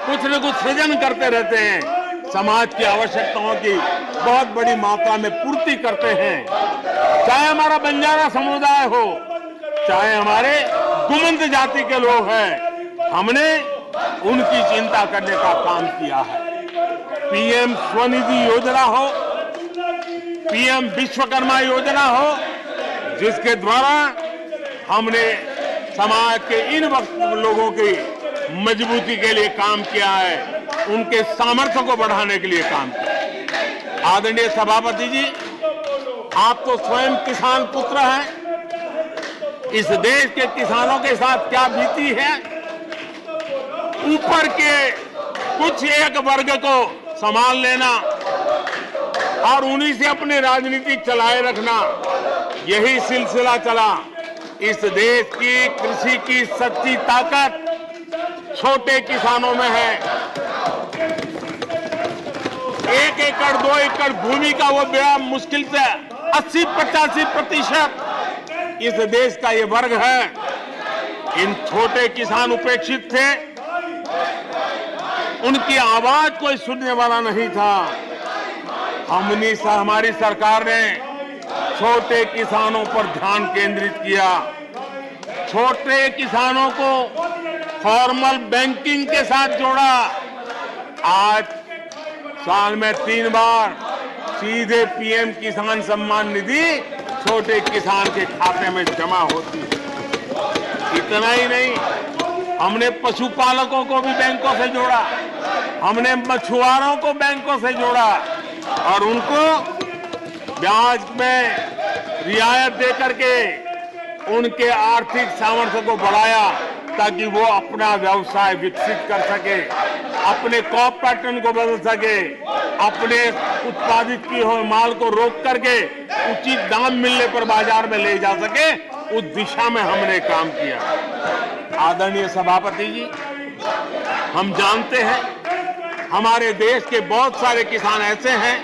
Speaker 2: कुछ न कुछ सृजन करते रहते हैं, समाज की आवश्यकताओं की बहुत बड़ी मात्रा में पूर्ति करते हैं। चाहे हमारा बंजारा समुदाय हो, चाहे हमारे गुमंत जाति के लोग हैं, हमने उनकी चिंता करने का काम किया है। पीएम स्वनिधि योजना हो, पीएम विश्वकर्मा योजना हो, जिसके द्वारा हमने समाज के इन लोगों की मजबूती के लिए काम किया है, उनके सामर्थ्य को बढ़ाने के लिए काम किया। आदरणीय सभापति जी, आप तो स्वयं किसान पुत्र हैं। इस देश के किसानों के साथ क्या बीती है, ऊपर के कुछ एक वर्ग को संभाल लेना और उन्हीं से अपनी राजनीति चलाए रखना, यही सिलसिला चला। इस देश की कृषि की सच्ची ताकत छोटे किसानों में है। 1 एकड़ 2 एकड़ भूमि का वो बड़ा मुश्किल से 80-85% इस देश का ये वर्ग है। इन छोटे किसान उपेक्षित थे, उनकी आवाज कोई सुनने वाला नहीं था। हमारी सरकार ने छोटे किसानों पर ध्यान केंद्रित किया, छोटे किसानों को फॉर्मल बैंकिंग के साथ जोड़ा। आज साल में 3 बार सीधे पीएम किसान सम्मान निधि छोटे किसान के खाते में जमा होती है। इतना ही नहीं, हमने पशुपालकों को भी बैंकों से जोड़ा, हमने मछुआरों को बैंकों से जोड़ा और उनको ब्याज में रियायत दे करके उनके आर्थिक सामर्थ्य को बढ़ाया, ताकि वो अपना व्यवसाय विकसित कर सके, अपने क्रॉप पैटर्न को बदल सके, अपने उत्पादित की हुए माल को रोक करके उचित दाम मिलने पर बाजार में ले जा सके। उस दिशा में हमने काम किया। आदरणीय सभापति जी, हम जानते हैं हमारे देश के बहुत सारे किसान ऐसे हैं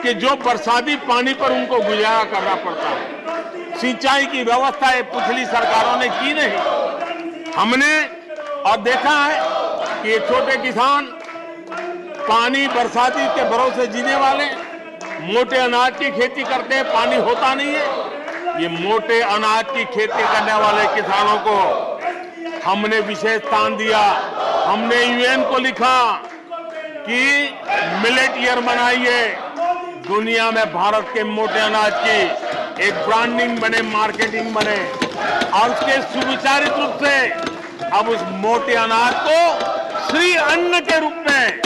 Speaker 2: कि जो बरसाती पानी पर उनको गुजारा करना पड़ता है। सिंचाई की व्यवस्था ये पिछली सरकारों ने की नहीं। हमने और देखा है कि ये छोटे किसान पानी बरसाती के भरोसे जीने वाले, मोटे अनाज की खेती करते हैं, पानी होता नहीं है। ये मोटे अनाज की खेती करने वाले किसानों को हमने विशेष स्थान दिया। हमने यूएन को लिखा कि मिलेट ईयर मनाइए, दुनिया में भारत के मोटे अनाज की एक ब्रांडिंग बने, मार्केटिंग बने, और उसके सुविचारित रूप से अब उस मोटे अनाज को श्री अन्न के रूप में,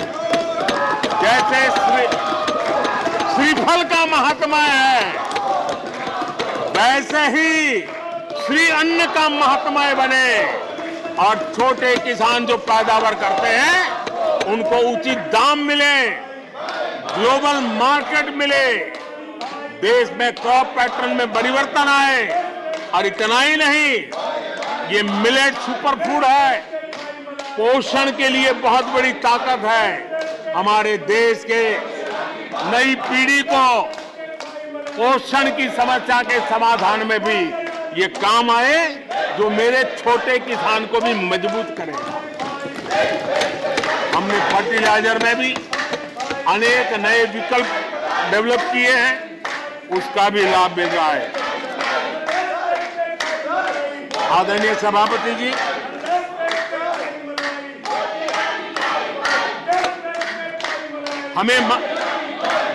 Speaker 2: जैसे श्रीफल का महात्मा है, वैसे ही श्री अन्न का महात्मा बने और छोटे किसान जो पैदावार करते हैं उनको उचित दाम मिले, ग्लोबल मार्केट मिले, देश में क्रॉप पैटर्न में परिवर्तन आए। और इतना ही नहीं, ये मिलेट सुपर फूड है, पोषण के लिए बहुत बड़ी ताकत है। हमारे देश के नई पीढ़ी को पोषण की समस्या के समाधान में भी ये काम आए, जो मेरे छोटे किसान को भी मजबूत करेगा। हमने फर्टिलाइजर में भी अनेक नए विकल्प डेवलप किए हैं, उसका भी लाभ मिल रहा है। आदरणीय सभापति जी, हमें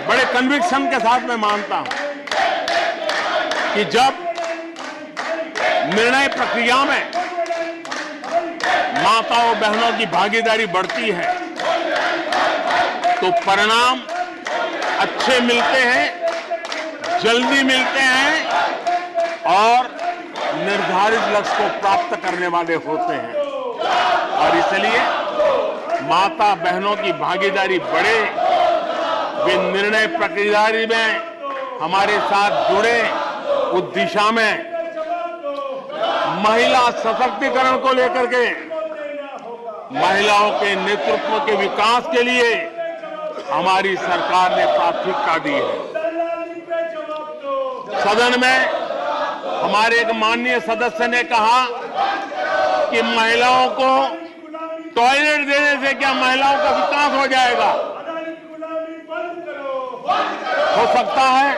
Speaker 2: बड़े कन्विक्शन के साथ मैं मानता हूं कि जब निर्णय प्रक्रिया में माताओं बहनों की भागीदारी बढ़ती है तो परिणाम अच्छे मिलते हैं, जल्दी मिलते हैं और निर्धारित लक्ष्य को प्राप्त करने वाले होते हैं। और इसलिए माता बहनों की भागीदारी बढ़े, वे निर्णय प्रक्रिया में हमारे साथ जुड़े, उस दिशा में महिला सशक्तिकरण को लेकर के, महिलाओं के नेतृत्व के विकास के लिए हमारी सरकार ने प्राथमिकता दी है। सदन में हमारे एक माननीय सदस्य ने कहा कि महिलाओं को टॉयलेट देने से क्या महिलाओं का विकास हो जाएगा? हो सकता है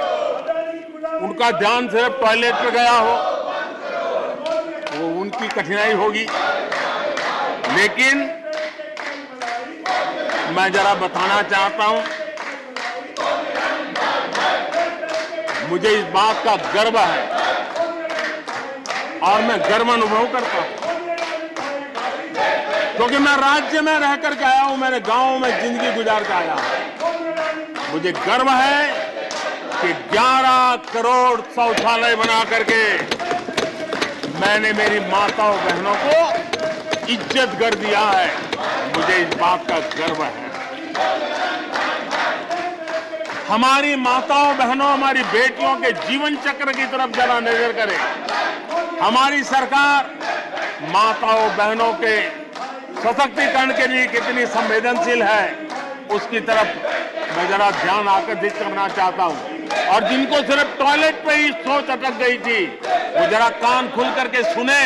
Speaker 2: उनका ध्यान सिर्फ टॉयलेट पर गया हो, वो उनकी कठिनाई होगी, लेकिन मैं जरा बताना चाहता हूं, मुझे इस बात का गर्व है और मैं गर्व अनुभव करता हूं, क्योंकि मैं राज्य में रह करके आया हूं, मेरे गांव में जिंदगी गुजार के आया हूं। मुझे गर्व है कि 11 करोड़ शौचालय बना करके मैंने मेरी माताओं बहनों को इज्जत कर दिया है। मुझे इस बात का गर्व है। हमारी माताओं बहनों, हमारी बेटियों के जीवन चक्र की तरफ जरा नजर करें। हमारी सरकार माताओं बहनों के सशक्तिकरण के लिए कितनी संवेदनशील है, उसकी तरफ मैं जरा ध्यान आकर्षित करना चाहता हूं। और जिनको सिर्फ टॉयलेट पे ही सोच अटक गई थी, वो जरा कान खुल करके सुने,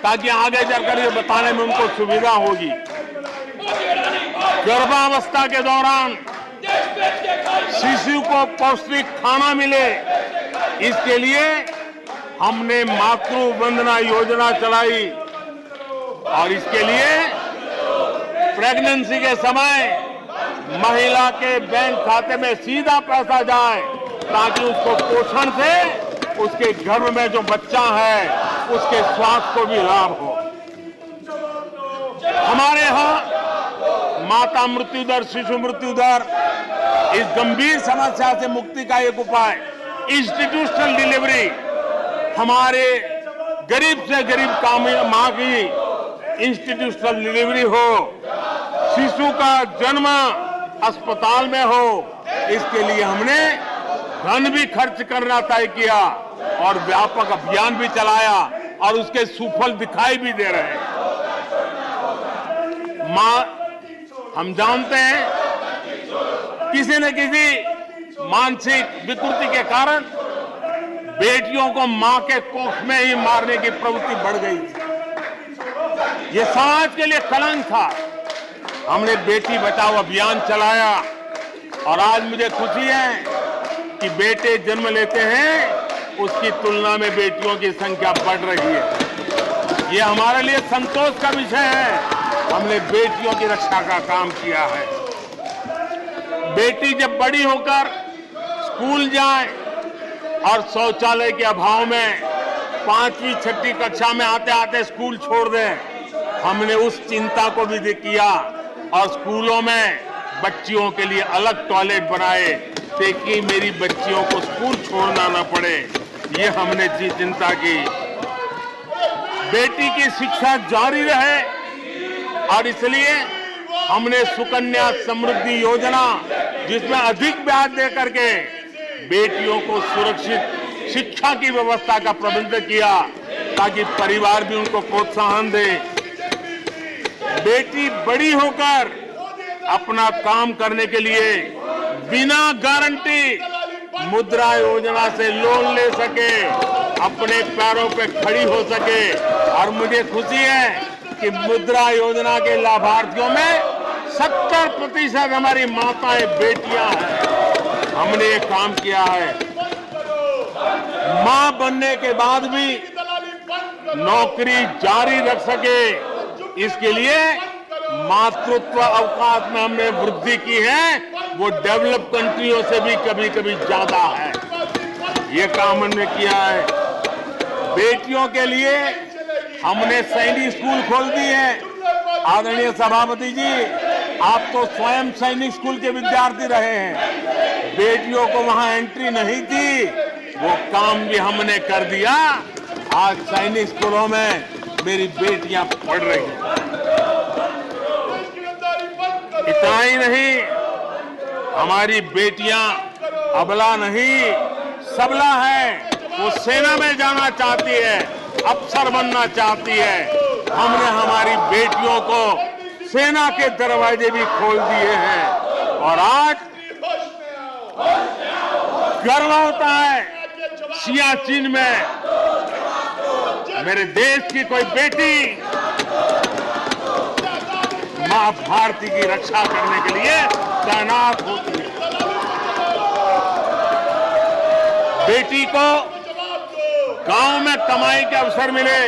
Speaker 2: ताकि आगे जाकर ये बताने में उनको सुविधा होगी। गर्भावस्था के दौरान शिशु को पौष्टिक खाना मिले, इसके लिए हमने मातृ वंदना योजना चलाई और इसके लिए प्रेगनेंसी के समय महिला के बैंक खाते में सीधा पैसा जाए, ताकि उसको पोषण से उसके गर्भ में जो बच्चा है उसके स्वास्थ्य को भी लाभ हो। हमारे यहाँ माता मृत्यु दर, शिशु मृत्यु दर, इस गंभीर समस्या से मुक्ति का एक उपाय इंस्टीट्यूशनल डिलीवरी, हमारे गरीब से गरीब मां की इंस्टीट्यूशनल डिलीवरी हो, शिशु का जन्म अस्पताल में हो, इसके लिए हमने धन भी खर्च करना तय किया और व्यापक अभियान भी चलाया और उसके सुफल दिखाई भी दे रहे हैं। हम जानते हैं किसी न किसी मानसिक विकृति के कारण बेटियों को मां के कोख में ही मारने की प्रवृत्ति बढ़ गई थी। ये समाज के लिए कलंक था। हमने बेटी बचाओ अभियान चलाया और आज मुझे खुशी है जबकि बेटे जन्म लेते हैं उसकी तुलना में बेटियों की संख्या बढ़ रही है। ये हमारे लिए संतोष का विषय है। हमने बेटियों की रक्षा का काम किया है। बेटी जब बड़ी होकर स्कूल जाए और शौचालय के अभाव में 5वीं 6वीं कक्षा में आते आते स्कूल छोड़ दें, हमने उस चिंता को भी किया और स्कूलों में बच्चियों के लिए अलग टॉयलेट बनाए ताकि मेरी बच्चियों को स्कूल छोड़ना न पड़े। ये हमने चिंता की। बेटी की शिक्षा जारी रहे और इसलिए हमने सुकन्या समृद्धि योजना, जिसमें अधिक ब्याज दे करके बेटियों को सुरक्षित शिक्षा की व्यवस्था का प्रबंध किया ताकि परिवार भी उनको प्रोत्साहन दे। बेटी बड़ी होकर अपना काम करने के लिए बिना गारंटी मुद्रा योजना से लोन ले सके, अपने पैरों पे खड़ी हो सके। और मुझे खुशी है कि मुद्रा योजना के लाभार्थियों में 70% हमारी माताएं बेटियां हैं। हमने ये काम किया है। मां बनने के बाद भी नौकरी जारी रख सके, इसके लिए मातृत्व अवकाश में हमने वृद्धि की है। वो डेवलप कंट्रियों से भी कभी कभी ज्यादा है। ये काम हमने किया है। बेटियों के लिए हमने सैनिक स्कूल खोल दिए हैं। आदरणीय सभापति जी, आप तो स्वयं सैनिक स्कूल के विद्यार्थी रहे हैं। बेटियों को वहां एंट्री नहीं थी, वो काम भी हमने कर दिया। आज सैनिक स्कूलों में मेरी बेटियां पढ़ रही हैं। इतना ही नहीं, हमारी बेटियां अबला नहीं सबला है। वो सेना में जाना चाहती है, अफसर बनना चाहती है। हमने हमारी बेटियों को सेना के दरवाजे भी खोल दिए हैं और आज गर्व होता है सियाचिन में मेरे देश की कोई बेटी मां भारती की रक्षा करने के लिए तैनात होती है। बेटी को गांव में कमाई के अवसर मिले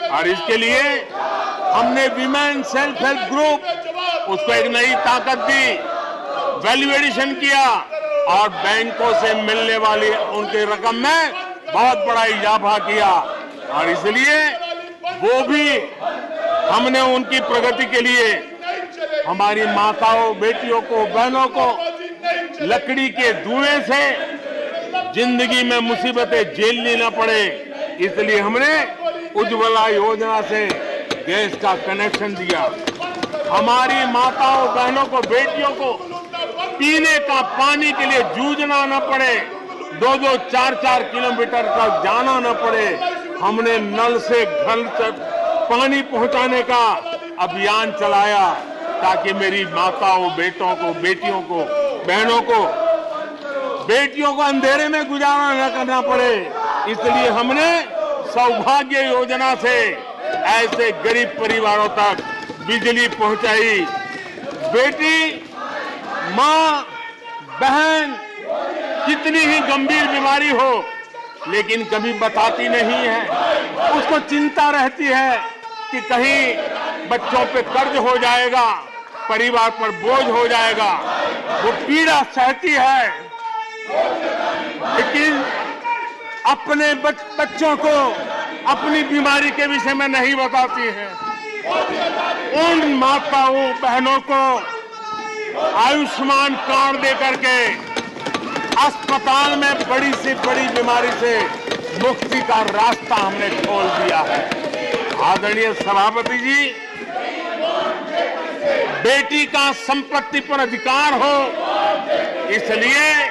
Speaker 2: और इसके लिए हमने विमेन सेल्फ हेल्प ग्रुप, उसको एक नई ताकत दी, वैल्यू एडिशन किया और बैंकों से मिलने वाली उनकी रकम में बहुत बड़ा इजाफा किया। और इसलिए वो भी हमने उनकी प्रगति के लिए हमारी माताओं, बेटियों को, बहनों को लकड़ी के धुएं से जिंदगी में मुसीबतें झेलनी न पड़े, इसलिए हमने उज्ज्वला योजना से गैस का कनेक्शन दिया। हमारी माताओं, बहनों को, बेटियों को पीने का पानी के लिए जूझना न पड़े, 2-2, 4-4 किलोमीटर तक जाना न पड़े। हमने नल से घर तक पानी पहुंचाने का अभियान चलाया ताकि मेरी माताओं, बेटों को, बेटियों को, बहनों को, बेटियों को अंधेरे में गुजारा न करना पड़े। इसलिए हमने सौभाग्य योजना से ऐसे गरीब परिवारों तक बिजली पहुंचाई। बेटी, मां, बहन कितनी ही गंभीर बीमारी हो लेकिन कभी बताती नहीं है। उसको चिंता रहती है कि कहीं बच्चों पे कर्ज हो जाएगा, परिवार पर बोझ हो जाएगा। वो पीड़ा सहती है लेकिन अपने बच्चों को अपनी बीमारी के विषय में नहीं बताती है। उन माताओं, बहनों को आयुष्मान कार्ड दे करके अस्पताल में बड़ी से बड़ी बीमारी से मुक्ति का रास्ता हमने खोल दिया है। आदरणीय सभापति जी, बेटी का संपत्ति पर अधिकार हो, इसलिए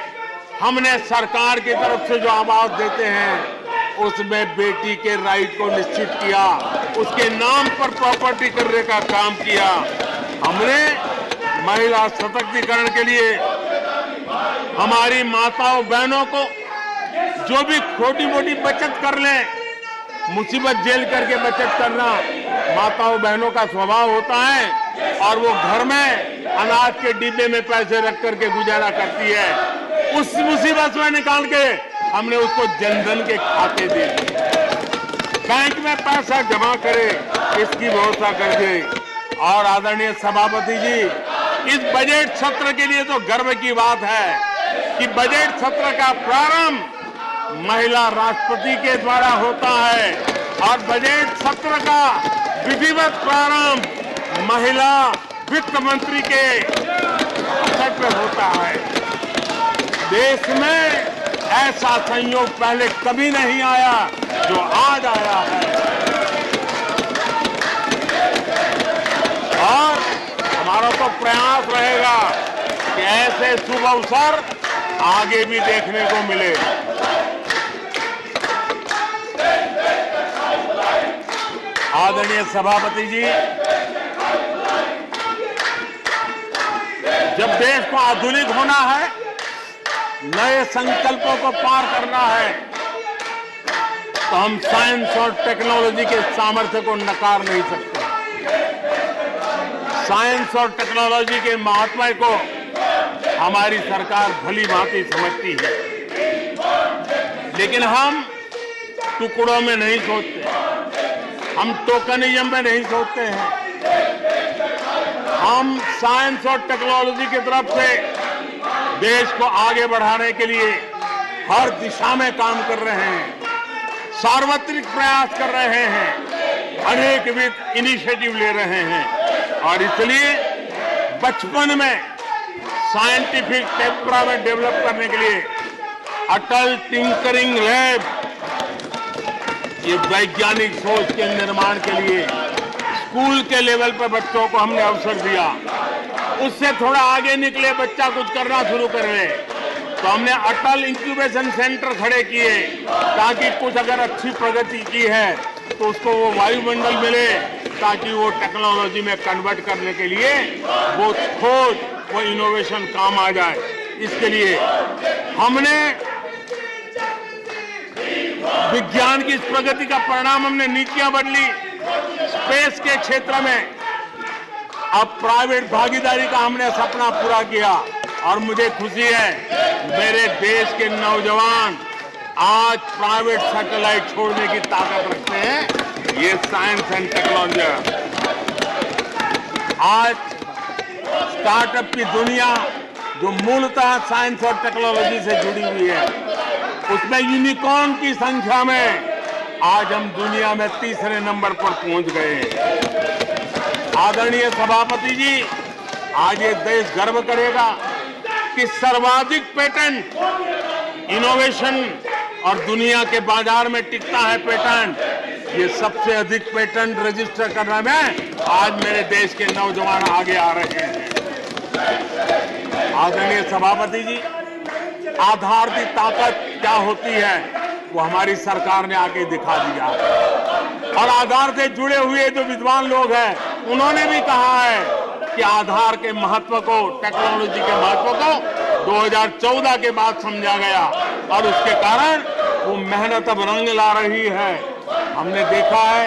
Speaker 2: हमने सरकार की तरफ से जो आवाज देते हैं उसमें बेटी के राइट को निश्चित किया, उसके नाम पर प्रॉपर्टी करने का काम किया। हमने महिला सशक्तिकरण के लिए हमारी माताओं, बहनों को जो भी छोटी मोटी बचत कर लें, मुसीबत झेल करके बचत करना माताओं, बहनों का स्वभाव होता है और वो घर में अनाज के डिब्बे में पैसे रख करके गुजारा करती है। उस मुसीबत में निकाल के हमने उसको जनधन के खाते दे दिए। बैंक में पैसा जमा करे इसकी व्यवस्था कर दी। और आदरणीय सभापति जी, इस बजट सत्र के लिए तो गर्व की बात है कि बजट सत्र का प्रारंभ महिला राष्ट्रपति के द्वारा होता है और बजट सत्र का विधिवत प्रारंभ महिला वित्त मंत्री के अवसर पर होता है। देश में ऐसा संयोग पहले कभी नहीं आया जो आज आया है। और हमारा तो प्रयास रहेगा कि ऐसे शुभ अवसर आगे भी देखने को मिले। आदरणीय सभापति जी, जब देश को आधुनिक होना है, नए संकल्पों को पार करना है, तो हम साइंस और टेक्नोलॉजी के सामर्थ्य को नकार नहीं सकते। साइंस और टेक्नोलॉजी के महत्व को हमारी सरकार भली भांति समझती है, लेकिन हम टुकड़ों में नहीं सोचते, हम टोकनिज्म में नहीं सोचते हैं। हम साइंस और टेक्नोलॉजी की तरफ से देश को आगे बढ़ाने के लिए हर दिशा में काम कर रहे हैं, सार्वत्रिक प्रयास कर रहे हैं, अनेकविध इनिशिएटिव ले रहे हैं। और इसलिए बचपन में साइंटिफिक टेम्परामेंट डेवलप करने के लिए अटल टिंकरिंग लैब, ये वैज्ञानिक सोच के निर्माण के लिए स्कूल के लेवल पर बच्चों को हमने अवसर दिया। उससे थोड़ा आगे निकले, बच्चा कुछ करना शुरू कर ले, तो हमने अटल इंक्यूबेशन सेंटर खड़े किए ताकि कुछ अगर अच्छी प्रगति की है तो उसको वो वायुमंडल मिले, ताकि वो टेक्नोलॉजी में कन्वर्ट करने के लिए वो खोज, वो इनोवेशन काम आ जाए। इसके लिए हमने विज्ञान की इस प्रगति का परिणाम, हमने नीतियां बदली। स्पेस के क्षेत्र में अब प्राइवेट भागीदारी का हमने सपना पूरा किया और मुझे खुशी है मेरे देश के नौजवान आज प्राइवेट सैटेलाइट छोड़ने की ताकत रखते हैं। ये साइंस एंड टेक्नोलॉजी। आज स्टार्टअप की दुनिया जो मूलतः साइंस और टेक्नोलॉजी से जुड़ी हुई है, उसमें यूनिकॉर्न की संख्या में आज हम दुनिया में तीसरे नंबर पर पहुंच गए हैं। आदरणीय सभापति जी, आज ये देश गर्व करेगा कि सर्वाधिक पेटेंट इनोवेशन और दुनिया के बाजार में टिकता है पेटेंट, ये सबसे अधिक पेटेंट रजिस्टर करने में आज मेरे देश के नौजवान आगे आ रहे हैं। आदरणीय सभापति जी, आधार की ताकत क्या होती है वो हमारी सरकार ने आके दिखा दिया। और आधार से जुड़े हुए जो विद्वान लोग हैं उन्होंने भी कहा है कि आधार के महत्व को, टेक्नोलॉजी के महत्व को 2014 के बाद समझा गया और उसके कारण वो मेहनत अब रंग ला रही है। हमने देखा है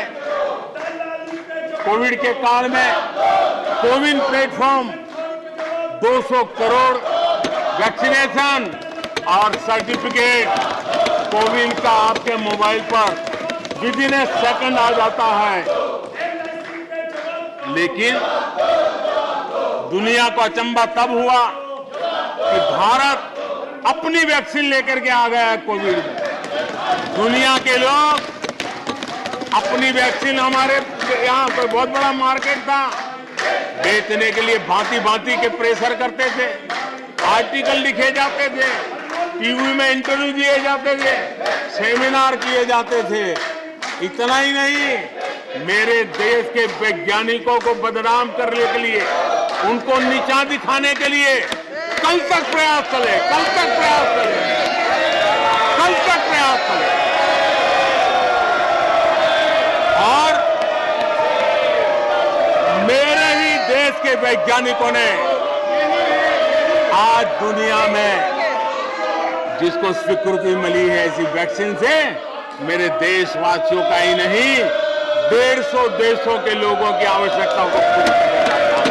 Speaker 2: कोविड के काल में कोविन प्लेटफॉर्म 200 करोड़ वैक्सीनेशन और सर्टिफिकेट कोविन का आपके मोबाइल पर विदिन ए सेकंड आ जाता है। लेकिन दुनिया को अचंभा तब हुआ कि भारत अपनी वैक्सीन लेकर के आ गया है कोविड में। दुनिया के लोग अपनी वैक्सीन, हमारे यहाँ कोई बहुत बड़ा मार्केट था, बेचने के लिए भांति भांति के प्रेशर करते थे, आर्टिकल लिखे जाते थे, टीवी में इंटरव्यू दिए जाते थे, सेमिनार किए जाते थे। इतना ही नहीं, मेरे देश के वैज्ञानिकों को बदनाम करने के लिए, उनको नीचा दिखाने के लिए कल तक प्रयास चले, कल तक प्रयास चले, कल तक प्रयास चले। और मेरे ही देश के वैज्ञानिकों ने आज दुनिया में जिसको स्वीकृति मिली है ऐसी वैक्सीन से, मेरे देशवासियों का ही नहीं 150 देशों के लोगों की आवश्यकताओं को पूरी किया जाता है।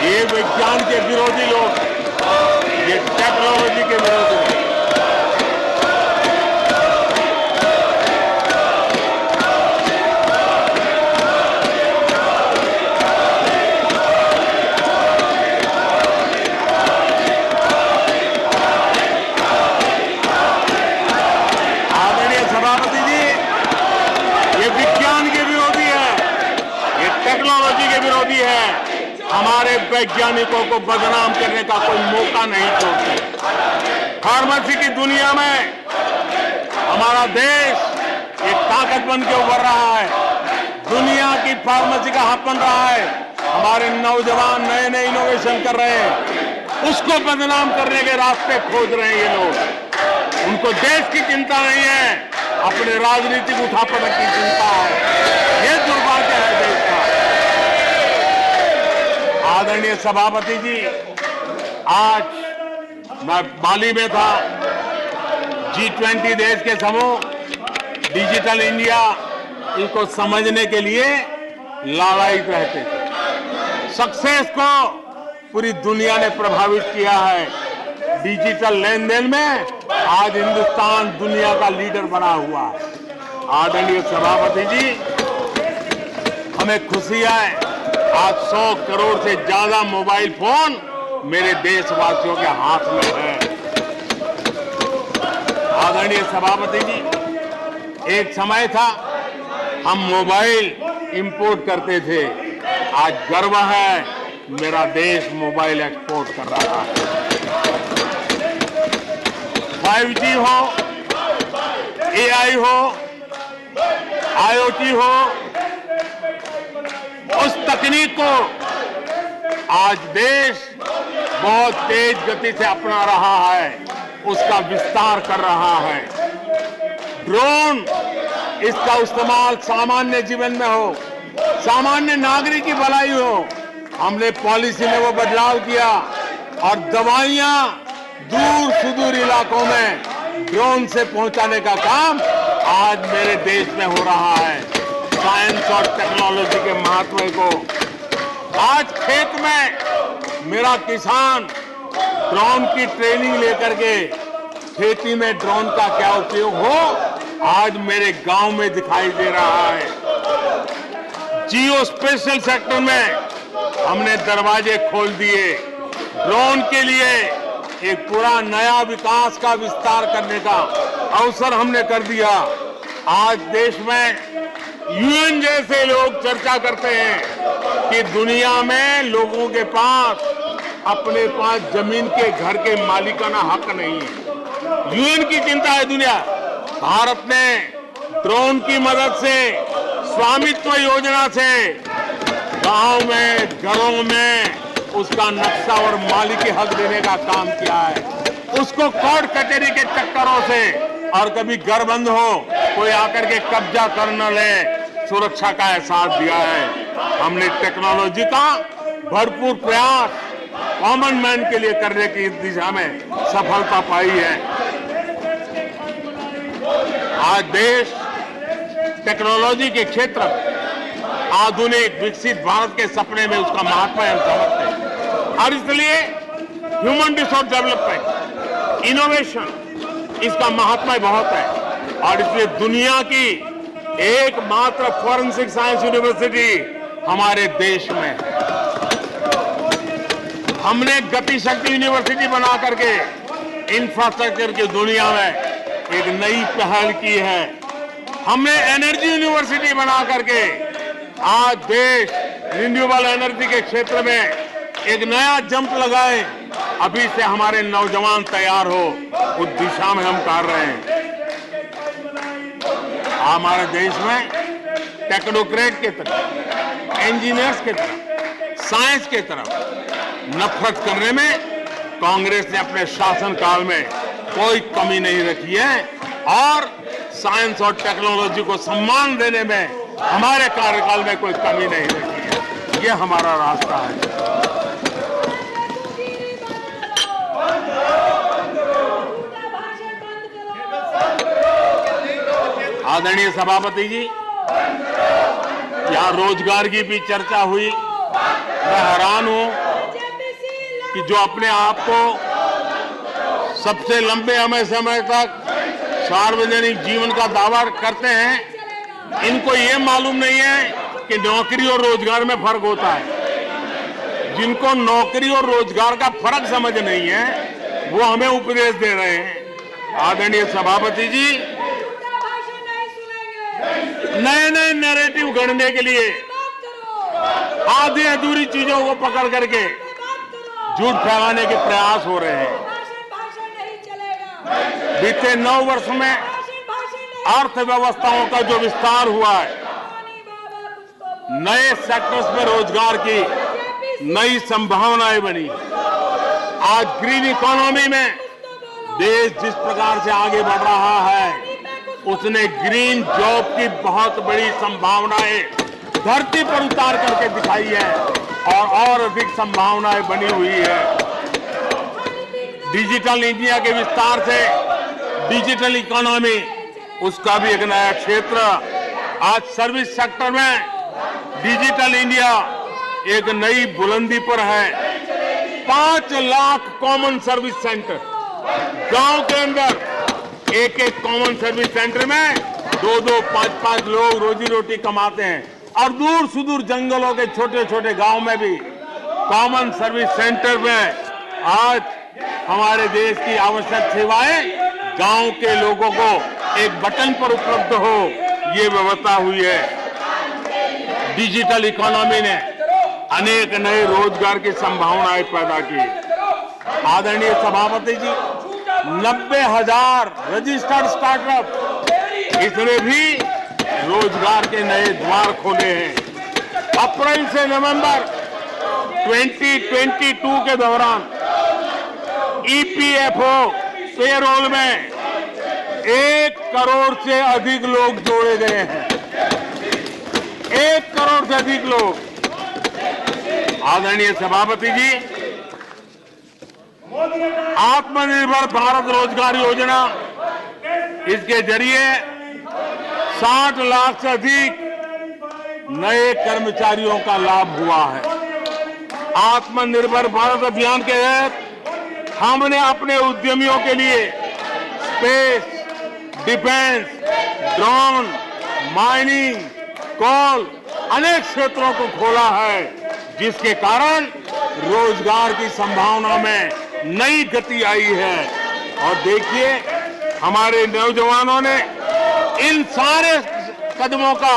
Speaker 2: ये विज्ञान के विरोधी लोग मोदी है, हमारे वैज्ञानिकों को बदनाम करने का कोई मौका नहीं छोड़ते। फार्मेसी की दुनिया में हमारा देश एक ताकत बन के उभर रहा है, दुनिया की फार्मेसी का हब बन रहा है। हमारे नौजवान नए नए इनोवेशन कर रहे हैं, उसको बदनाम करने के रास्ते खोज रहे हैं ये लोग। उनको देश की चिंता नहीं है, अपने राजनीतिक उठापटक की चिंता है। ये दुर्भाग्य है देश का। आदरणीय सभापति जी, आज मैं बाली में था, G20 देश के समूह डिजिटल इंडिया इसको समझने के लिए लालायित रहते थे। सक्सेस को पूरी दुनिया ने प्रभावित किया है। डिजिटल लेन देन में आज हिंदुस्तान दुनिया का लीडर बना हुआ है। आदरणीय सभापति जी, हमें खुशी है आज 100 करोड़ से ज्यादा मोबाइल फोन मेरे देशवासियों के हाथ में है। आदरणीय सभापति जी, एक समय था हम मोबाइल इंपोर्ट करते थे, आज गर्व है मेरा देश मोबाइल एक्सपोर्ट कर रहा है। 5G हो, AI हो, IoT हो, उस तकनीक को आज देश बहुत तेज गति से अपना रहा है, उसका विस्तार कर रहा है। ड्रोन, इसका इस्तेमाल सामान्य जीवन में हो, सामान्य नागरिक की भलाई हो, हमने पॉलिसी में वो बदलाव किया और दवाइयां दूर सुदूर इलाकों में ड्रोन से पहुंचाने का काम आज मेरे देश में हो रहा है। साइंस और टेक्नोलॉजी के महत्व को आज खेत में मेरा किसान ड्रोन की ट्रेनिंग लेकर के खेती में ड्रोन का क्या उपयोग हो, आज मेरे गांव में दिखाई दे रहा है। जियो स्पेशल सेक्टर में हमने दरवाजे खोल दिए। ड्रोन के लिए एक पूरा नया विकास का विस्तार करने का अवसर हमने कर दिया। आज देश में यूएन जैसे लोग चर्चा करते हैं कि दुनिया में लोगों के पास अपने पास जमीन के घर के मालिकाना हक नहीं है। यूएन की चिंता है दुनिया। भारत ने ड्रोन की मदद से, स्वामित्व योजना से गांव में, घरों में उसका नक्शा और मालिकी हक देने का काम किया है। उसको कोर्ट कचहरी के चक्करों से और कभी घर बंद हो, कोई आकर के कब्जा कर न ले, सुरक्षा का एहसास दिया है। हमने टेक्नोलॉजी का भरपूर प्रयास कॉमन मैन के लिए करने की इस दिशा में सफलता पाई है। आज देश टेक्नोलॉजी के क्षेत्र में आधुनिक विकसित भारत के सपने में उसका महत्व हम समझते हैं और इसलिए ह्यूमन रिसोर्स डेवलपमेंट, इनोवेशन, इसका महत्व बहुत है और इसलिए दुनिया की एकमात्र फॉरेंसिक साइंस यूनिवर्सिटी हमारे देश में है। हमने गति शक्ति यूनिवर्सिटी बना करके इंफ्रास्ट्रक्चर की दुनिया में एक नई पहल की है। हमने एनर्जी यूनिवर्सिटी बना करके आज देश रिन्यूएबल एनर्जी के क्षेत्र में एक नया जंप लगाए। अभी से हमारे नौजवान तैयार हो, उस दिशा में हम कर रहे हैं। हमारे देश में टेक्नोक्रेट की तरफ, इंजीनियर्स की तरफ, साइंस की तरफ नफरत करने में कांग्रेस ने अपने शासनकाल में कोई कमी नहीं रखी है और साइंस और टेक्नोलॉजी को सम्मान देने में हमारे कार्यकाल में कोई कमी नहीं रखी है। ये हमारा रास्ता है। आदरणीय सभापति जी, यहाँ रोजगार की भी चर्चा हुई। मैं हैरान हूं कि जो अपने आप को सबसे लंबे समय तक सार्वजनिक जीवन का दावा करते हैं, इनको ये मालूम नहीं है कि नौकरी और रोजगार में फर्क होता है। जिनको नौकरी और रोजगार का फर्क समझ नहीं है, वो हमें उपदेश दे रहे हैं। आदरणीय सभापति जी, नए नए नैरेटिव गढ़ने के लिए आधी अधूरी चीजों को पकड़ करके झूठ फैलाने के प्रयास हो रहे हैं। बीते 9 वर्ष में अर्थव्यवस्थाओं का जो विस्तार हुआ है, नए सेक्टर्स में रोजगार की नई संभावनाएं बनी। आज ग्रीन इकोनॉमी में देश जिस प्रकार से आगे बढ़ रहा है, उसने ग्रीन जॉब की बहुत बड़ी संभावनाएं धरती पर उतार करके दिखाई है और अधिक संभावनाएं बनी हुई है। डिजिटल इंडिया के विस्तार से डिजिटल इकोनॉमी, उसका भी एक नया क्षेत्र। आज सर्विस सेक्टर में डिजिटल इंडिया एक नई बुलंदी पर है। 5 लाख कॉमन सर्विस सेंटर, गांव के अंदर एक कॉमन सर्विस सेंटर में 2-2, 5-5 लोग रोजी रोटी कमाते हैं। और दूर सुदूर जंगलों के छोटे छोटे गांव में भी कॉमन सर्विस सेंटर में आज हमारे देश की आवश्यक सेवाएं गांव के लोगों को एक बटन पर उपलब्ध हो, ये व्यवस्था हुई है। डिजिटल इकोनॉमी ने अनेक नए रोजगार की संभावनाएं पैदा की। आदरणीय सभापति जी, 90,000 रजिस्टर्ड स्टार्टअप, इसने भी रोजगार के नए द्वार खोले हैं। अप्रैल से नवंबर 2022 के दौरान ईपीएफओ पेरोल में 1 करोड़ से अधिक लोग जोड़े गए हैं। 1 करोड़ से अधिक लोग। आदरणीय सभापति जी, आत्मनिर्भर भारत रोजगार योजना, इसके जरिए 60 लाख से अधिक नए कर्मचारियों का लाभ हुआ है। आत्मनिर्भर भारत अभियान के तहत हमने अपने उद्यमियों के लिए स्पेस, डिफेंस, ड्रोन, माइनिंग, कोल, अनेक क्षेत्रों को खोला है, जिसके कारण रोजगार की संभावना में नई गति आई है। और देखिए, हमारे नौजवानों ने इन सारे कदमों का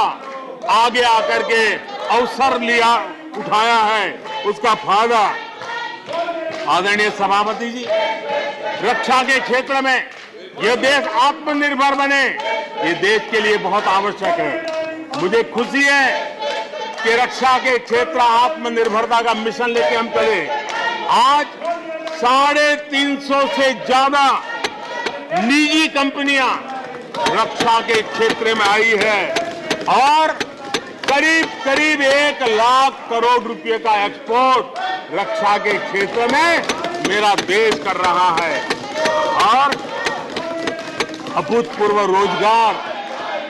Speaker 2: आगे आकर के अवसर लिया, उठाया है, उसका फायदा। आदरणीय सभापति जी, रक्षा के क्षेत्र में यह देश आत्मनिर्भर बने, ये देश के लिए बहुत आवश्यक है। मुझे खुशी है कि रक्षा के क्षेत्र आत्मनिर्भरता का मिशन लेके हम चले। आज 350 से ज्यादा निजी कंपनियां रक्षा के क्षेत्र में आई है और करीब 1 लाख करोड़ रुपए का एक्सपोर्ट रक्षा के क्षेत्र में मेरा देश कर रहा है। और अभूतपूर्व रोजगार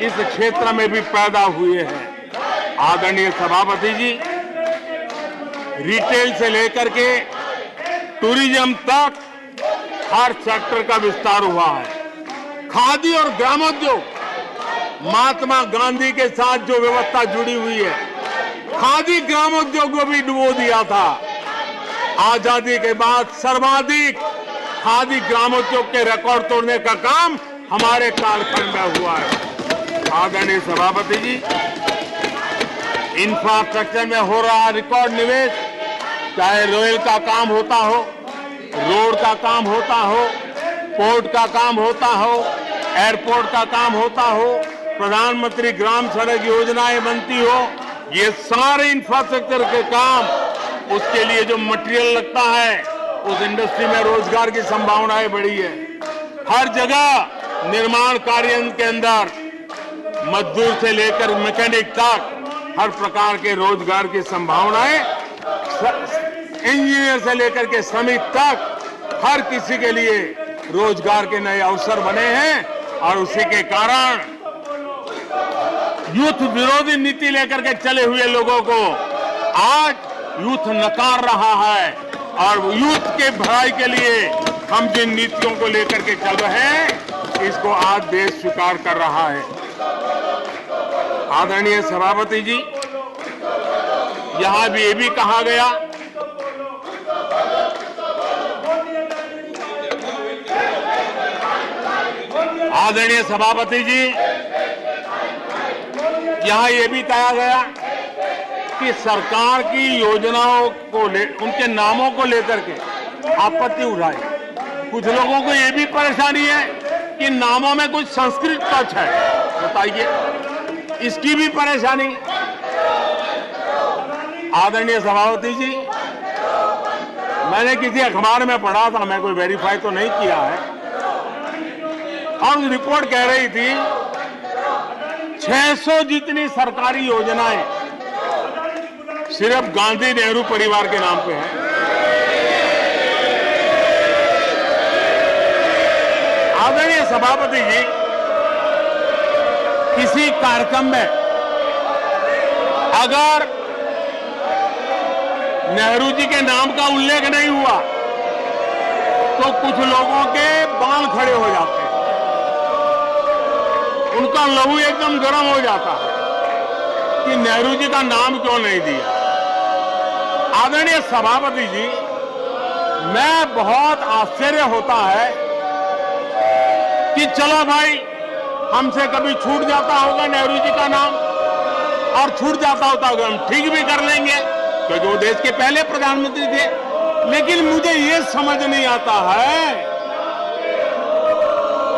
Speaker 2: इस क्षेत्र में भी पैदा हुए हैं। आदरणीय सभापति जी, रिटेल से लेकर के टूरिज्म तक हर सेक्टर का विस्तार हुआ है। खादी और ग्रामोद्योग, महात्मा गांधी के साथ जो व्यवस्था जुड़ी हुई है, खादी ग्रामोद्योग को भी डुबो दिया था। आजादी के बाद सर्वाधिक खादी ग्रामोद्योग के रिकॉर्ड तोड़ने का काम हमारे कालखंड में हुआ है। आदरणीय सभापति जी, इंफ्रास्ट्रक्चर में हो रहा रिकॉर्ड निवेश, चाहे रेल का काम होता हो, रोड का काम होता हो, पोर्ट का काम होता हो, एयरपोर्ट का काम होता हो, प्रधानमंत्री ग्राम सड़क योजनाएं बनती हो, ये सारे इंफ्रास्ट्रक्चर के काम, उसके लिए जो मटेरियल लगता है, उस इंडस्ट्री में रोजगार की संभावनाएं बढ़ी है। हर जगह निर्माण कार्य के अंदर मजदूर से लेकर मैकेनिक तक हर प्रकार के रोजगार की संभावनाएं, इंजीनियर से लेकर के श्रमिक तक हर किसी के लिए रोजगार के नए अवसर बने हैं। और उसी के कारण यूथ विरोधी नीति लेकर के चले हुए लोगों को आज यूथ नकार रहा है। और यूथ के भलाई के लिए हम जिन नीतियों को लेकर के चल रहे हैं, इसको आज देश स्वीकार कर रहा है। आदरणीय सभापति जी, यहां भी ये भी कहा गया आदरणीय सभापति जी, यहां ये भी कहा गया कि सरकार की योजनाओं को उनके नामों को लेकर के आपत्ति उठाई। कुछ लोगों को यह भी परेशानी है कि नामों में कुछ संस्कृत टच है। बताइए, इसकी भी परेशानी। आदरणीय सभापति जी, मैंने किसी अखबार में पढ़ा था, मैं कोई वेरीफाई तो नहीं किया है, और रिपोर्ट कह रही थी 600 जितनी सरकारी योजनाएं सिर्फ गांधी नेहरू परिवार के नाम पे है। आदरणीय सभापति जी, किसी कार्यक्रम में अगर नेहरू जी के नाम का उल्लेख नहीं हुआ तो कुछ लोगों के बाल खड़े हो जाते हैं, उनका लहू एकदम गर्म हो जाता है कि नेहरू जी का नाम क्यों नहीं दिया। आदरणीय सभापति जी, मैं बहुत आश्चर्य होता है कि चलो भाई, हमसे कभी छूट जाता होगा नेहरू जी का नाम, और छूट जाता होता होगा हम ठीक भी कर लेंगे क्योंकि वो देश के पहले प्रधानमंत्री थे। लेकिन मुझे ये समझ नहीं आता है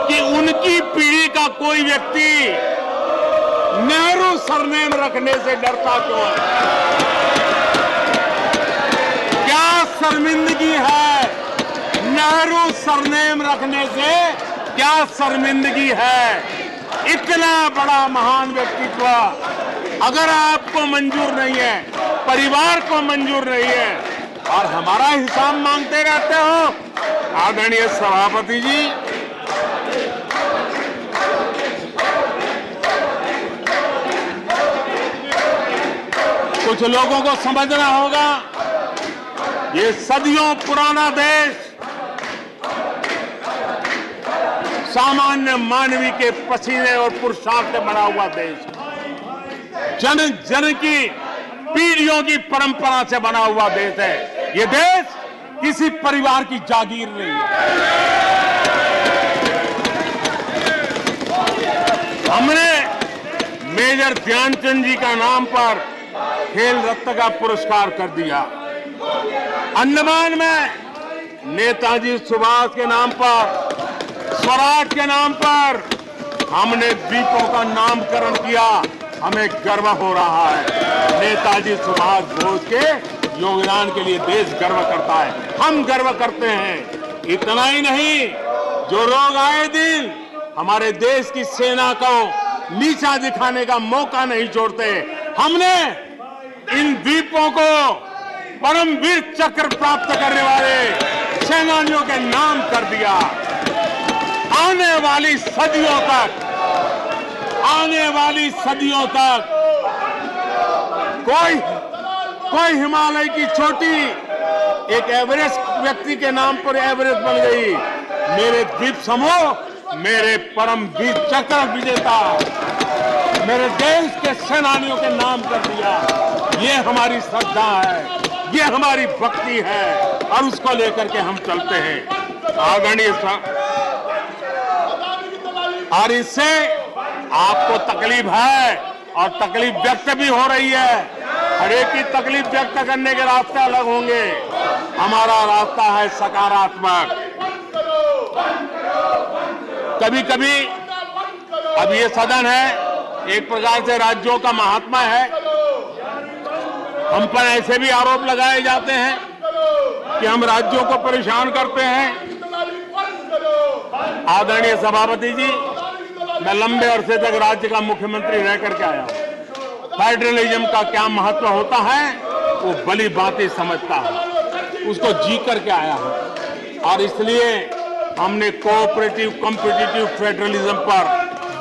Speaker 2: कि उनकी पीढ़ी का कोई व्यक्ति नेहरू सरनेम रखने से डरता क्यों है। क्या शर्मिंदगी है नेहरू सरनेम रखने से? क्या शर्मिंदगी है? इतना बड़ा महान व्यक्तित्व अगर आपको मंजूर नहीं है, परिवार को मंजूर नहीं है, और हमारा हिसाब मांगते रहते हो। आदरणीय सभापति जी, कुछ लोगों को समझना होगा, ये सदियों पुराना देश सामान्य मानवी के पसीने और पुरुषार्थ से बना हुआ देश, जन जन की पीढ़ियों की परंपरा से बना हुआ देश है। ये देश किसी परिवार की जागीर नहीं है। हमने मेजर ध्यानचंद जी का नाम पर खेल रत्न का पुरस्कार कर दिया। अंडमान में नेताजी सुभाष के नाम पर, स्वराज के नाम पर हमने द्वीपों का नामकरण किया। हमें गर्व हो रहा है। नेताजी सुभाष बोस के योगदान के लिए देश गर्व करता है, हम गर्व करते हैं। इतना ही नहीं, जो लोग आए दिन हमारे देश की सेना को नीचा दिखाने का मौका नहीं छोड़ते, हमने इन द्वीपों को परमवीर चक्र प्राप्त करने वाले सेनानियों के नाम कर दिया। आने वाली सदियों तक कोई हिमालय की चोटी एक एवरेस्ट व्यक्ति के नाम पर एवरेस्ट बन गई। मेरे द्वीप समूह मेरे परमवीर चक्र विजेता मेरे देश के सेनानियों के नाम कर दिया। ये हमारी श्रद्धा है, ये हमारी भक्ति है, और उसको लेकर के हम चलते हैं। आदरणीय और इससे आपको तकलीफ है और तकलीफ व्यक्त भी हो रही है। हर एक की तकलीफ व्यक्त करने के रास्ते अलग होंगे। हमारा रास्ता है सकारात्मक। कभी कभी अब ये सदन है, एक प्रकार से राज्यों का महात्मा है, हम पर ऐसे भी आरोप लगाए जाते हैं कि हम राज्यों को परेशान करते हैं। आदरणीय सभापति जी, मैं लंबे अरसे तक राज्य का मुख्यमंत्री रह करके आया हूं। फेडरलिज्म का क्या महत्व होता है वो भली भांति समझता हूं, उसको जी करके आया हूं, और इसलिए हमने कोऑपरेटिव कॉम्पिटिटिव फेडरलिज्म पर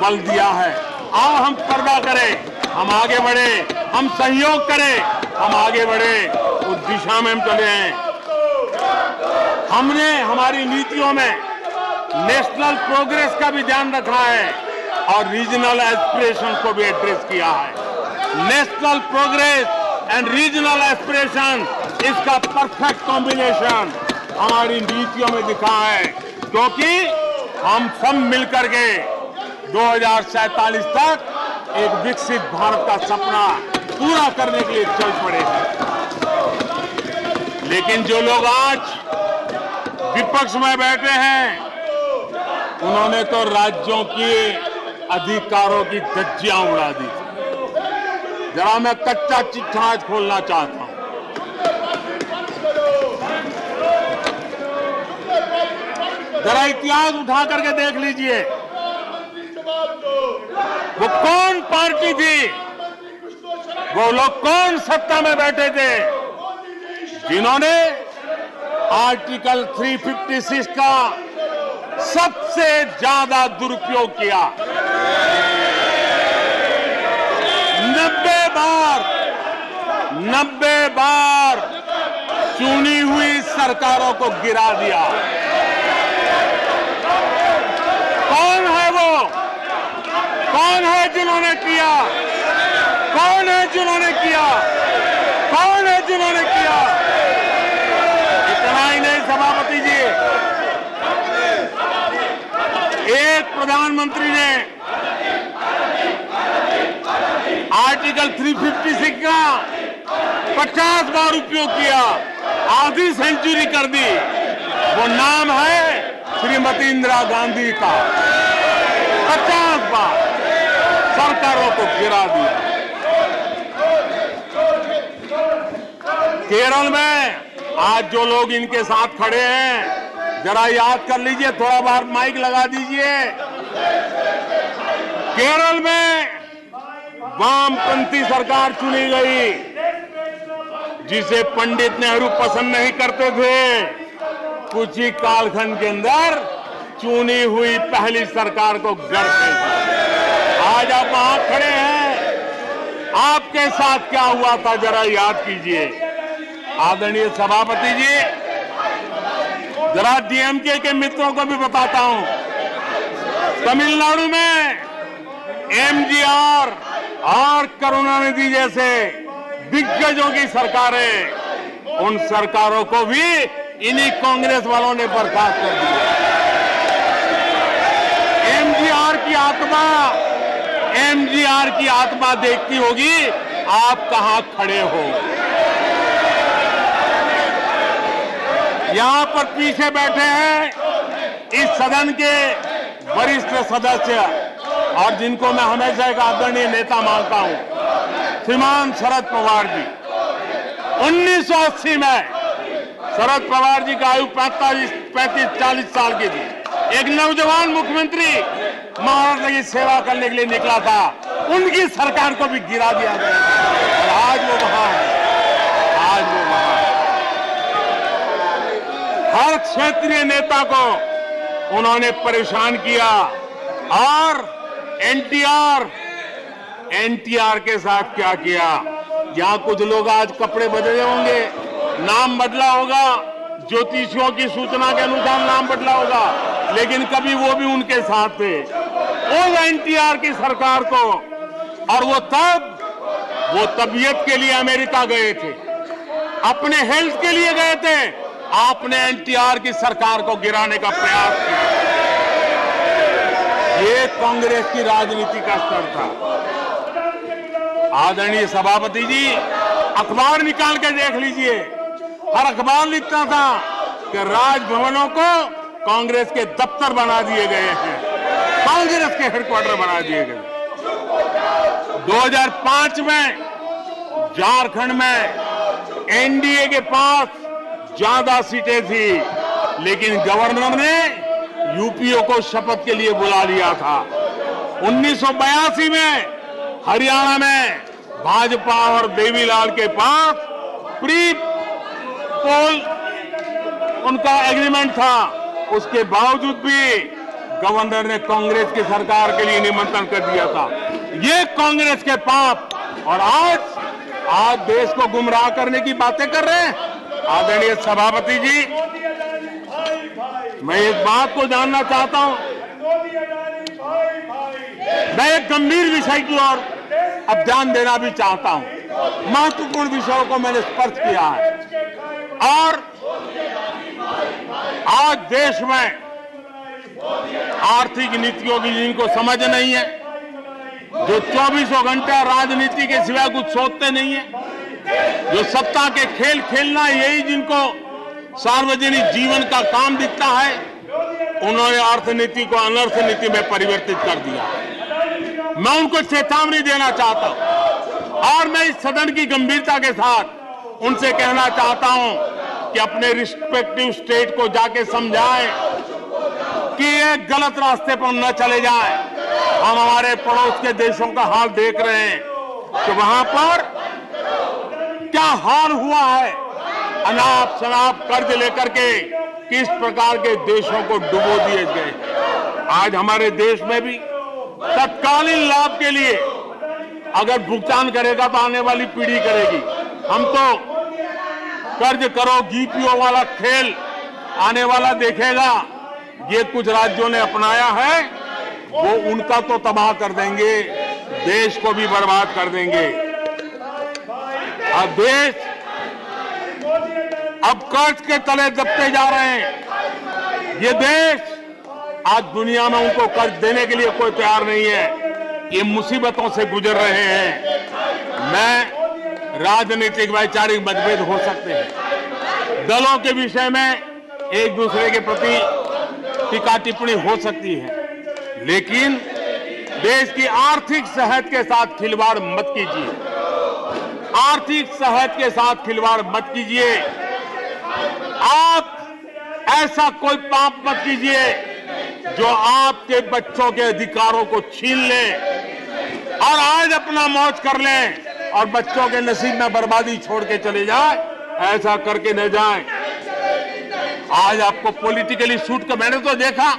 Speaker 2: बल दिया है। आओ हम पर्दा करें, हम आगे बढ़े, हम सहयोग करें, हम आगे बढ़े, उस दिशा में हम चले हैं। हमने हमारी नीतियों में नेशनल प्रोग्रेस का भी ध्यान रखा है और रीजनल एस्पिरेशन को भी एड्रेस किया है। National progress and regional aspiration, इसका परफेक्ट कॉम्बिनेशन हमारी नीतियों में दिखा है, क्योंकि हम सब मिलकर के 2047 तक एक विकसित भारत का सपना पूरा करने के लिए चल पड़े हैं। लेकिन जो लोग आज विपक्ष में बैठे हैं, उन्होंने तो राज्यों के अधिकारों की धज्जियां उड़ा दी। जरा मैं कच्चा चिट्ठा आज खोलना चाहता हूं। जरा इतिहास उठा करके देख लीजिए, वो कौन पार्टी थी, वो लोग कौन सत्ता में बैठे थे जिन्होंने आर्टिकल 356 का सबसे ज्यादा दुरुपयोग किया। 90 बार चुनी हुई सरकारों को गिरा दिया। कौन है वो? कौन है जिन्होंने किया? कौन है जिन्होंने किया? कौन है जिन्होंने किया? इतना ही नहीं सभापति जी, एक प्रधानमंत्री ने आर्टिकल 356 का 50 बार उपयोग किया, आधी सेंचुरी कर दी। वो नाम है श्रीमती इंदिरा गांधी का। 50 बार सरकारों को गिरा दिया। केरल में आज जो लोग इनके साथ खड़े हैं, जरा याद कर लीजिए, थोड़ा बार माइक लगा दीजिए। केरल में वामपंथी सरकार चुनी गई, जिसे पंडित नेहरू पसंद नहीं करते थे। कुछ ही कालखंड के अंदर चुनी हुई पहली सरकार को गढ़ते थे। आज आप वहां खड़े हैं, आपके साथ क्या हुआ था जरा याद कीजिए। आदरणीय सभापति जी, जरा डीएमके के मित्रों को भी बताता हूं, तमिलनाडु में एमजीआर और करुणानिधि जैसे दिग्गजों की सरकारें, उन सरकारों को भी इन्हीं कांग्रेस वालों ने बर्खास्त कर दिया। एमजीआर की आत्मा देखती होगी आप कहां खड़े हो। यहां पर पीछे बैठे हैं इस सदन के वरिष्ठ सदस्य और जिनको मैं हमेशा एक आदरणीय नेता मानता हूं, श्रीमान शरद पवार जी। 1980 में शरद पवार जी का आयु 35-40 साल की थी। एक नौजवान मुख्यमंत्री महाराष्ट्र की सेवा करने के लिए निकला था, उनकी सरकार को भी गिरा दिया गया और आज वो वहां है। आज वो वहां है। हर क्षेत्रीय नेता को उन्होंने परेशान किया और एनटीआर के साथ क्या किया। यहां कुछ लोग आज कपड़े बदले होंगे, नाम बदला होगा, ज्योतिषियों की सूचना के अनुसार नाम बदला होगा, लेकिन कभी वो भी उनके साथ थे। उस एनटीआर की सरकार को, और वो तबीयत के लिए अमेरिका गए थे, अपने हेल्थ के लिए गए थे। आपने एनटीआर की सरकार को गिराने का प्रयास किया। ये कांग्रेस की राजनीति का स्तर था। आदरणीय सभापति जी, अखबार निकाल के देख लीजिए, हर अखबार लिखता था कि राजभवनों को कांग्रेस के दफ्तर बना दिए गए हैं, कांग्रेस के हेडक्वार्टर बना दिए गए। 2005 में झारखंड में एनडीए के पास ज्यादा सीटें थी, लेकिन गवर्नर ने यूपीओ को शपथ के लिए बुला लिया था। 1982 में हरियाणा में भाजपा और देवीलाल के पास प्री पोल उनका एग्रीमेंट था, उसके बावजूद भी गवर्नर ने कांग्रेस की सरकार के लिए निमंत्रण कर दिया था। ये कांग्रेस के पाप, और आज देश को गुमराह करने की बातें कर रहे हैं। आदरणीय सभापति जी, मैं एक बात को जानना चाहता हूं, मैं एक गंभीर विषय की ओर अब ध्यान देना भी चाहता हूं। महत्वपूर्ण विषयों को मैंने स्पर्श किया है और आज देश में आर्थिक नीतियों की जिनको समझ नहीं है, जो 24 घंटा राजनीति के सिवाय कुछ सोचते नहीं है, जो सत्ता के खेल खेलना यही जिनको सार्वजनिक जीवन का काम दिखता है, उन्होंने अर्थनीति को अनर्थ नीति में परिवर्तित कर दिया। मैं उनको चेतावनी देना चाहता हूं और मैं इस सदन की गंभीरता के साथ उनसे कहना चाहता हूं कि अपने रिस्पेक्टिव स्टेट को जाके समझाएं कि ये गलत रास्ते पर न चले जाएं। हम हमारे पड़ोस के देशों का हाल देख रहे हैं कि वहां पर क्या हाल हुआ है, अनाप शनाप कर्ज लेकर के किस प्रकार के देशों को डुबो दिए गए। आज हमारे देश में भी तत्कालीन लाभ के लिए अगर भुगतान करेगा तो आने वाली पीढ़ी करेगी। हम तो कर्ज करो जीपीओ वाला खेल आने वाला देखेगा। ये कुछ राज्यों ने अपनाया है, वो उनका तो तबाह कर देंगे, देश को भी बर्बाद कर देंगे। अब देश अब कर्ज के तले दबते जा रहे हैं। ये देश आज दुनिया में उनको कर्ज देने के लिए कोई तैयार नहीं है। ये मुसीबतों से गुजर रहे हैं। मैं राजनीतिक वैचारिक मतभेद हो सकते हैं, दलों के विषय में एक दूसरे के प्रति टीका टिप्पणी हो सकती है, लेकिन देश की आर्थिक सेहत के साथ खिलवाड़ मत कीजिए। आर्थिक सेहत के साथ खिलवाड़ मत कीजिए। आप ऐसा कोई पाप मत कीजिए जो आपके बच्चों के अधिकारों को छीन ले और आज अपना मौज कर लें और बच्चों के नसीब में बर्बादी छोड़ के चले जाए। ऐसा करके न जाए। आज आपको पॉलिटिकली सूट कर, मैंने तो देखा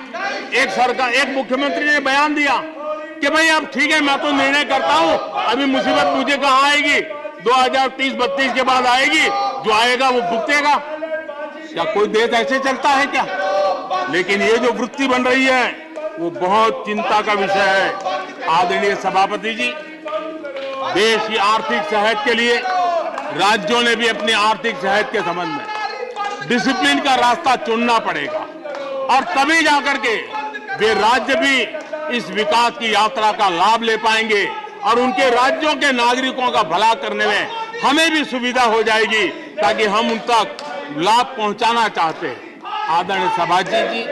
Speaker 2: एक सरकार, एक मुख्यमंत्री ने बयान दिया कि भाई अब ठीक है, मैं तो निर्णय करता हूं, अभी मुसीबत मुझे कहां आएगी, 2030-32 के बाद आएगी, जो आएगा वो भुगतेगा। क्या कोई देश ऐसे चलता है क्या? लेकिन ये जो वृत्ति बन रही है वो बहुत चिंता का विषय है। आदरणीय सभापति जी, देश की आर्थिक सेहत के लिए राज्यों ने भी अपनी आर्थिक सेहत के संबंध में डिसिप्लिन का रास्ता चुनना पड़ेगा और तभी जाकर के वे राज्य भी इस विकास की यात्रा का लाभ ले पाएंगे और उनके राज्यों के नागरिकों का भला करने में हमें भी सुविधा हो जाएगी, ताकि हम उन तक लाभ पहुंचाना चाहते हैं। आदरणीय सभापति जी,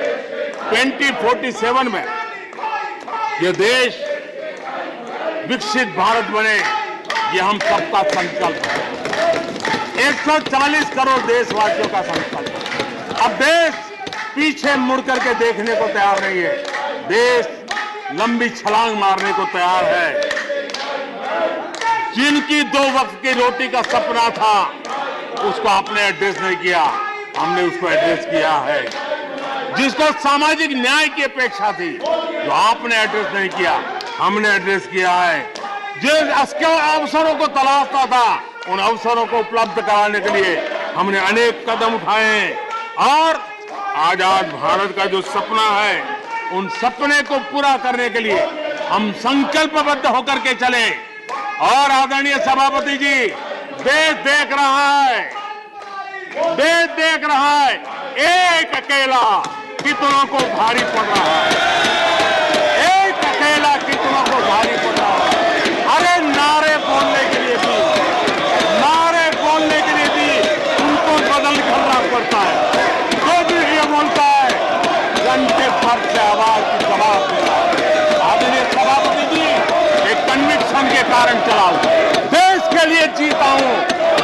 Speaker 2: 2047 में यह देश विकसित भारत बने, ये हम सबका संकल्प है। 140 करोड़ देशवासियों का संकल्प है। अब देश पीछे मुड़ करके देखने को तैयार नहीं है। देश लंबी छलांग मारने को तैयार है। जिनकी 2 वक्त की रोटी का सपना था उसको आपने एड्रेस नहीं किया, हमने उसको एड्रेस किया है। जिसको सामाजिक न्याय की अपेक्षा थी, जो आपने एड्रेस नहीं किया, हमने एड्रेस किया है। जिन अवसरों को तलाशता था, उन अवसरों को उपलब्ध कराने के लिए हमने अनेक कदम उठाए हैं और आजाद भारत का जो सपना है, उन सपने को पूरा करने के लिए हम संकल्पबद्ध होकर के चले। और आदरणीय सभापति जी, देश देख रहा है, देश देख रहा है, एक अकेला कितनों को भारी पड़ रहा है, एक अकेला कितनों को भारी पड़ रहा है। अरे नारे बोलने के लिए भी, नारे बोलने के लिए भी उनको बदल करना पड़ता है। जो भी ये बोलता है, घंटे भर से आवाज की जवाब दे रहा है। आदरणीय सभापति जी, एक कन्विक्शन के कारण चला हूं, देश के लिए जीता हूं,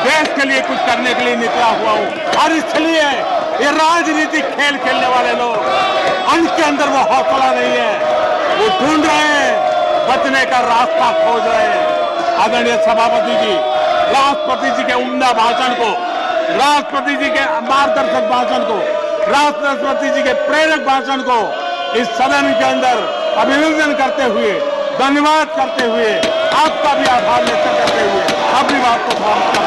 Speaker 2: देश के लिए कुछ करने के लिए निकला हुआ हूं। और इसलिए ये राजनीतिक खेल खेलने वाले लोग, उनके अंदर वो हौसला नहीं है, वो ढूंढ रहे हैं, बचने का रास्ता खोज रहे हैं। आदरणीय सभापति जी, राष्ट्रपति जी के उम्दा भाषण को, राष्ट्रपति जी के मार्गदर्शक भाषण को, राष्ट्रपति जी के प्रेरक भाषण को इस सदन के अंदर अभिनंदन करते हुए, धन्यवाद करते हुए, आपका भी आभार व्यक्त करते हुए अपनी बात को समाप्त